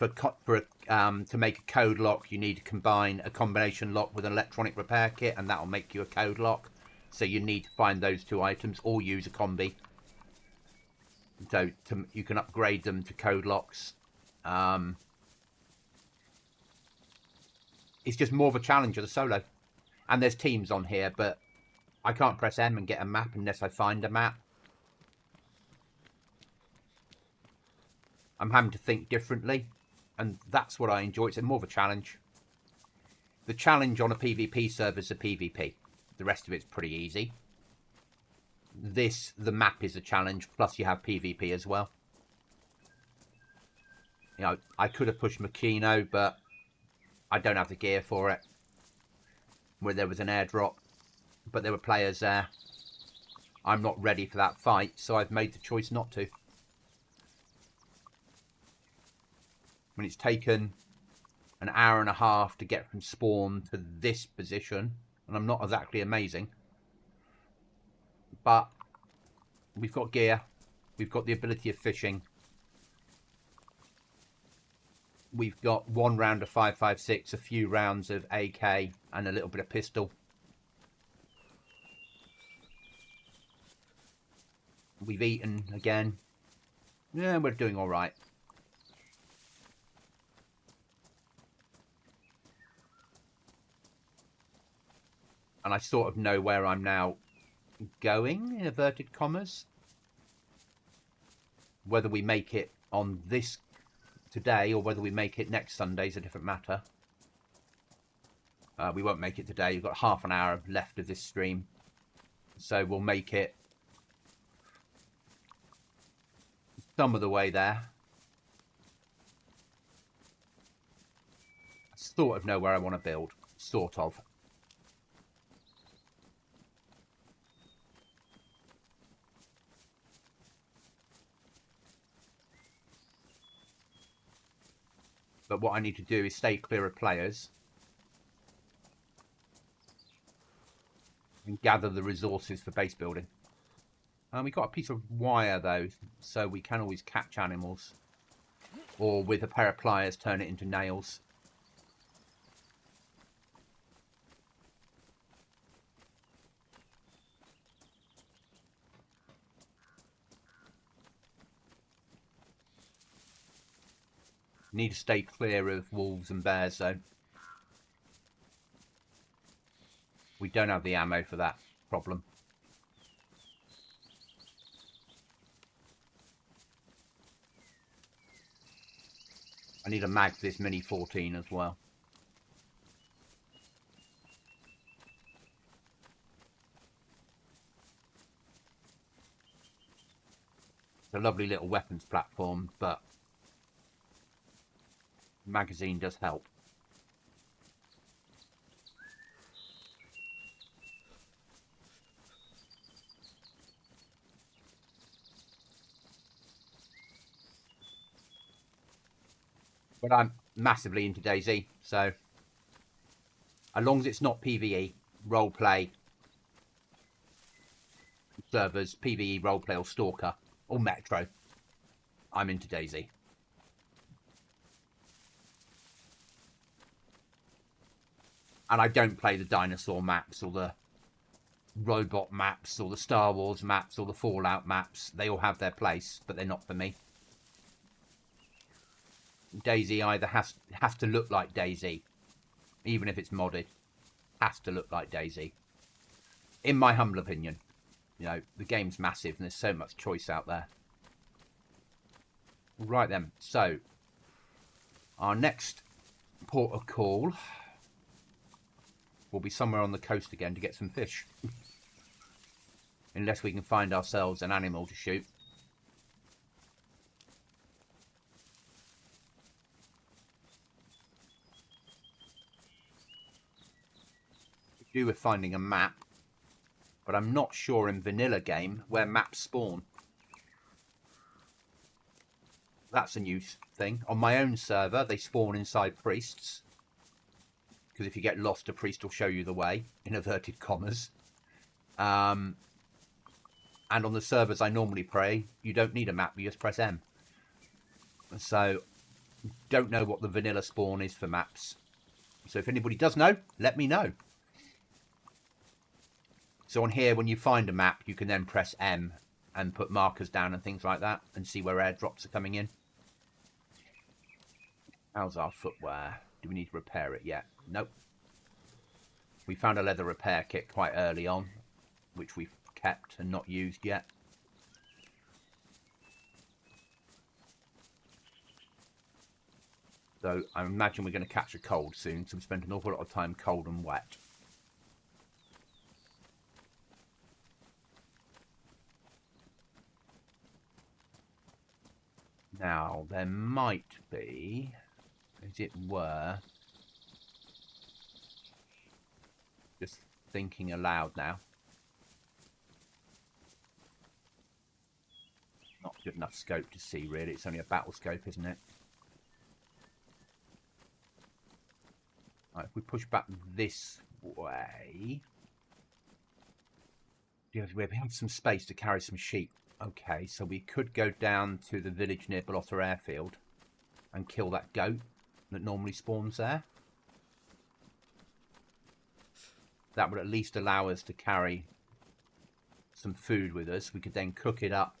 To make a code lock, you need to combine a combination lock with an electronic repair kit, and that will make you a code lock. So you need to find those two items or use a combi. So you can upgrade them to code locks. It's just more of a challenge as a solo. And there's teams on here, but I can't press M and get a map unless I find a map. I'm having to think differently. And that's what I enjoy. It's more of a challenge. The challenge on a PvP server is a PvP. The rest of it's pretty easy. The map is a challenge, plus you have PvP as well. You know, I could have pushed Makino, but I don't have the gear for it. Where there was an airdrop, but there were players there. I'm not ready for that fight, so I've made the choice not to. When it's taken an hour and a half to get from spawn to this position, and I'm not exactly amazing, but we've got gear, we've got the ability of fishing, we've got one round of 5.56, a few rounds of AK, and a little bit of pistol. We've eaten again. Yeah, we're doing all right. And I sort of know where I'm now going, in inverted commas. Whether we make it on this today or whether we make it next Sunday is a different matter. We won't make it today. We've got half an hour left of this stream. So we'll make it some of the way there. I sort of know where I want to build. Sort of. But what I need to do is stay clear of players. And gather the resources for base building. We've got a piece of wire though, so we can always catch animals. Or with a pair of pliers turn it into nails. Need to stay clear of wolves and bears though. We don't have the ammo for that problem. I need a mag for this Mini 14 as well. It's a lovely little weapons platform, but magazine does help. But I'm massively into DayZ, so as long as it's not PvE, roleplay, servers, PvE, roleplay or Stalker or Metro, I'm into DayZ. And I don't play the dinosaur maps or the robot maps or the Star Wars maps or the Fallout maps. They all have their place, but they're not for me. DayZ either has to look like DayZ, even if it's modded. Has to look like DayZ. In my humble opinion. You know, the game's massive and there's so much choice out there. Right then, so our next port of call will be somewhere on the coast again to get some fish. Unless we can find ourselves an animal to shoot. We do with finding a map, but I'm not sure in vanilla game where maps spawn. That's a new thing. On my own server, they spawn inside priests. Because if you get lost, a priest will show you the way, in inverted commas. And on the servers I normally play, you don't need a map, you just press M. So, don't know what the vanilla spawn is for maps. So if anybody does know, let me know. So on here, when you find a map, you can then press M and put markers down and things like that, and see where airdrops are coming in. How's our footwear? Do we need to repair it yet? Nope. We found a leather repair kit quite early on, which we've kept and not used yet. So I imagine we're going to catch a cold soon, so we spent an awful lot of time cold and wet. Now, there might be, as it were, just thinking aloud now. Not good enough scope to see, really. It's only a battle scope, isn't it? Right, if we push back this way, we have some space to carry some sheep. Okay, so we could go down to the village near Blotter Airfield and kill that goat that normally spawns there. That would at least allow us to carry some food with us. We could then cook it up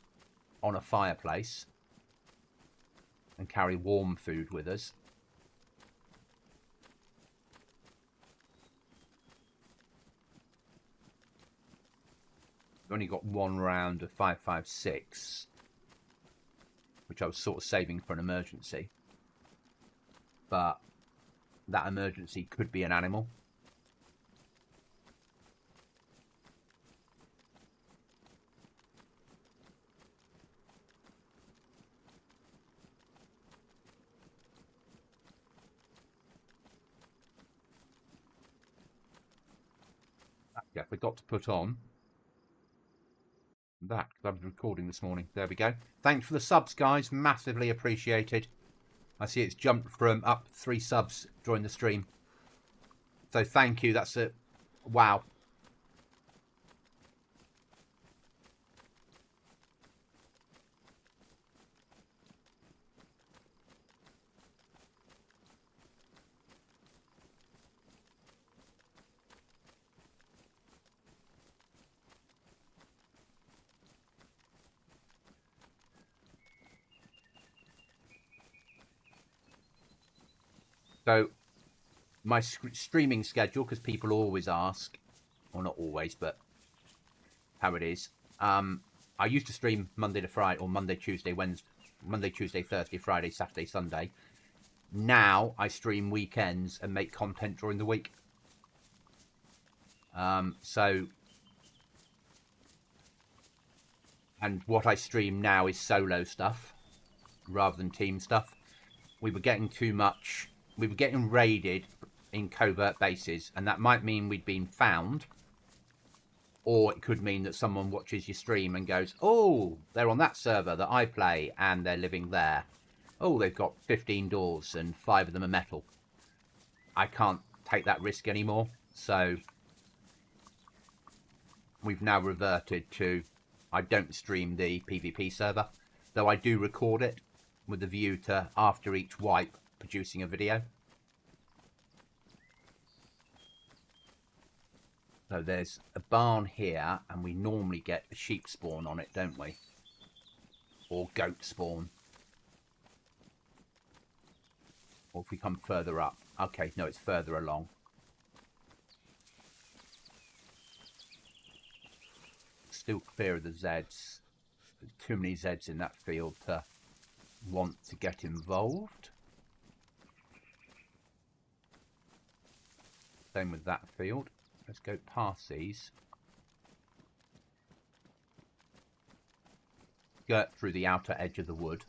on a fireplace and carry warm food with us. only got one round of 5.56, which I was sort of saving for an emergency. But that emergency could be an animal. Yeah, I forgot to put on that because I was recording this morning. There we go. Thanks for the subs, guys. Massively appreciated. I see it's jumped from up 3 subs during the stream. So thank you. That's it. Wow. So my streaming schedule, because people always ask, well, not always, but how it is. I used to stream Monday to Friday, or Monday, Tuesday, Wednesday, Monday, Tuesday, Thursday, Friday, Saturday, Sunday. Now I stream weekends and make content during the week. So, and what I stream now is solo stuff rather than team stuff. We were getting too much. We were getting raided in covert bases, and that might mean we'd been found, or it could mean that someone watches your stream and goes, oh, they're on that server that I play and they're living there. Oh, they've got 15 doors and 5 of them are metal. I can't take that risk anymore, so we've now reverted to, I don't stream the PvP server, though I do record it with the view to, after each wipe, producing a video. So there's a barn here, and we normally get a sheep spawn on it, don't we? Or goat spawn. Or if we come further up. Okay, no, it's further along. Still clear of the Zeds. There's too many Zeds in that field to want to get involved. Same with that field. Let's go past these. Skirt through the outer edge of the wood.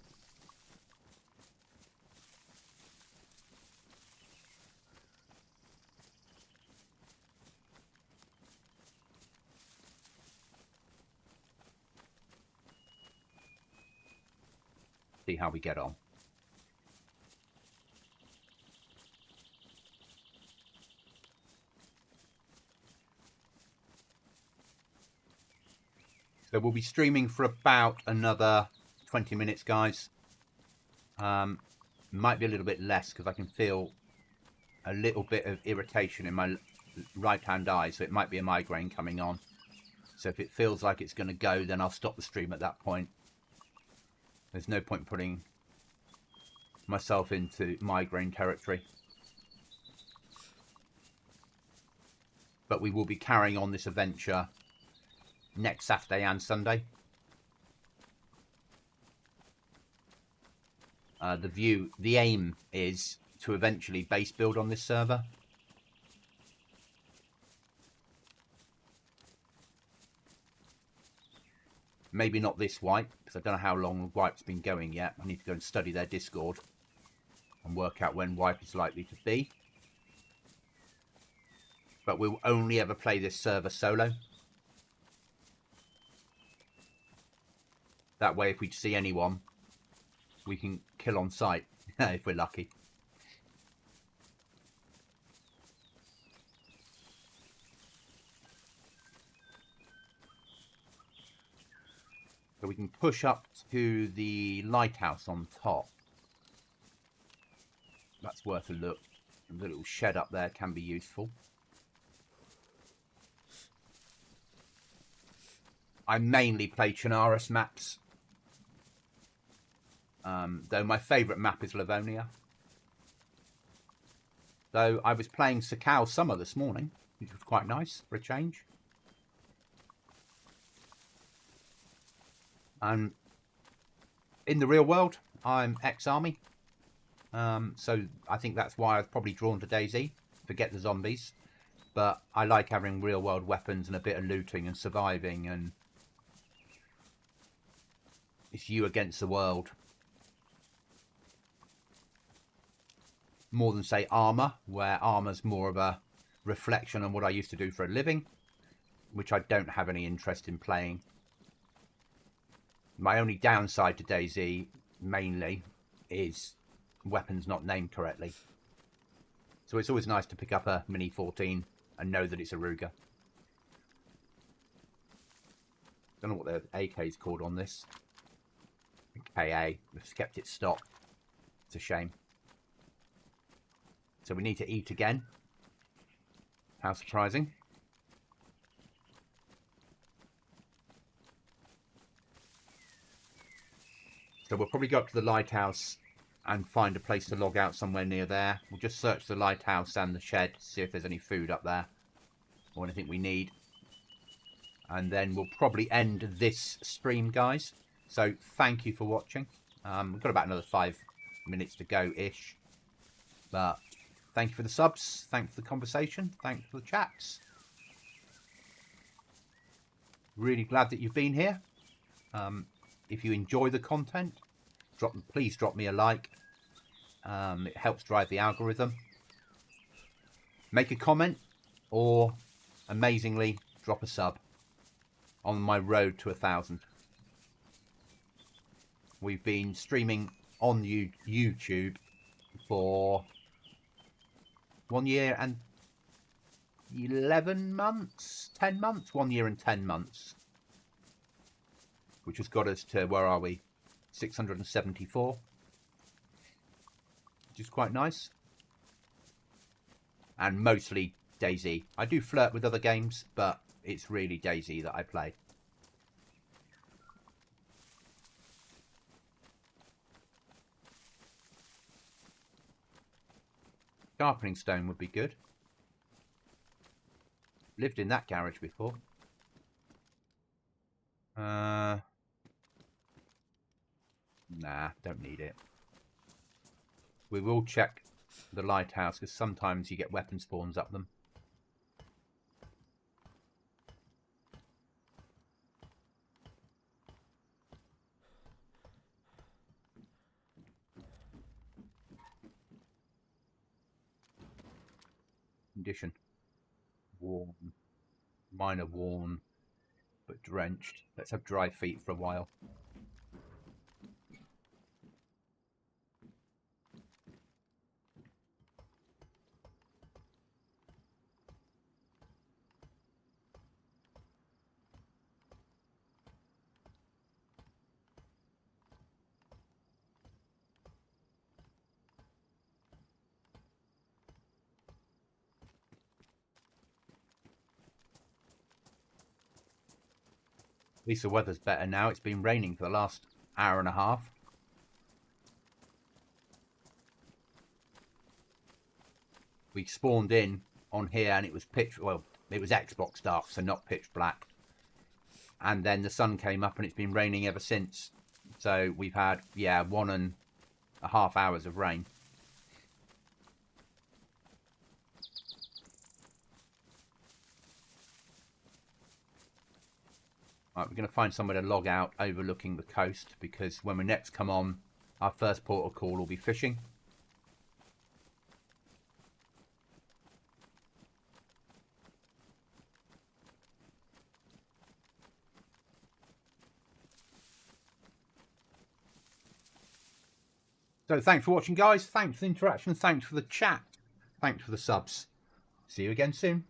See how we get on. So we'll be streaming for about another 20 minutes, guys. Might be a little bit less because I can feel a little bit of irritation in my right-hand eye, so it might be a migraine coming on. So if it feels like it's going to go, then I'll stop the stream at that point. There's no point putting myself into migraine territory. But we will be carrying on this adventure next Saturday and Sunday. The aim is to eventually base build on this server. Maybe not this wipe, because I don't know how long the wipe's been going yet. I need to go and study their Discord and work out when wipe is likely to be. But we'll only ever play this server solo. That way, if we see anyone, we can kill on sight, if we're lucky. So we can push up to the lighthouse on top. That's worth a look. The little shed up there can be useful. I mainly play Chernarus maps. Though my favourite map is Livonia. Though I was playing Sakau Summer this morning, which was quite nice for a change. And in the real world, I'm ex-army. So I think that's why I've probably drawn to DayZ. Forget the zombies. But I like having real world weapons and a bit of looting and surviving, and it's you against the world. More than, say, armour, where armour's more of a reflection on what I used to do for a living, which I don't have any interest in playing. My only downside to DayZ, mainly, is weapons not named correctly. So it's always nice to pick up a Mini 14 and know that it's a Ruger. Don't know what the AK's called on this. KA. We've kept it stock. It's a shame. So we need to eat again. How surprising. So we'll probably go up to the lighthouse and find a place to log out somewhere near there. We'll just search the lighthouse and the shed, see if there's any food up there or anything we need. And then we'll probably end this stream, guys. So thank you for watching. We've got about another 5 minutes to go-ish. But thank you for the subs. Thanks for the conversation. Thanks for the chats. Really glad that you've been here. If you enjoy the content, please drop me a like. It helps drive the algorithm. Make a comment, or amazingly drop a sub on my road to 1,000. We've been streaming on YouTube for 1 year and 11 months, 10 months, 1 year and 10 months, which has got us to, where are we? 674, which is quite nice. And mostly DayZ. I do flirt with other games, but it's really DayZ that I play. Sharpening stone would be good. Lived in that garage before. Nah, don't need it. We will check the lighthouse, because sometimes you get weapon spawns up them. Condition. Warm. Mine are worn, but drenched. Let's have dry feet for a while. At least the weather's better now. It's been raining for the last hour and a half. We spawned in on here and it was pitch, well, it was Xbox dark, so not pitch black. And then the sun came up and it's been raining ever since. So we've had, yeah, 1.5 hours of rain. Right, we're going to find somewhere to log out overlooking the coast, because when we next come on, our first port of call will be fishing. So thanks for watching, guys. Thanks for the interaction. Thanks for the chat. Thanks for the subs. See you again soon.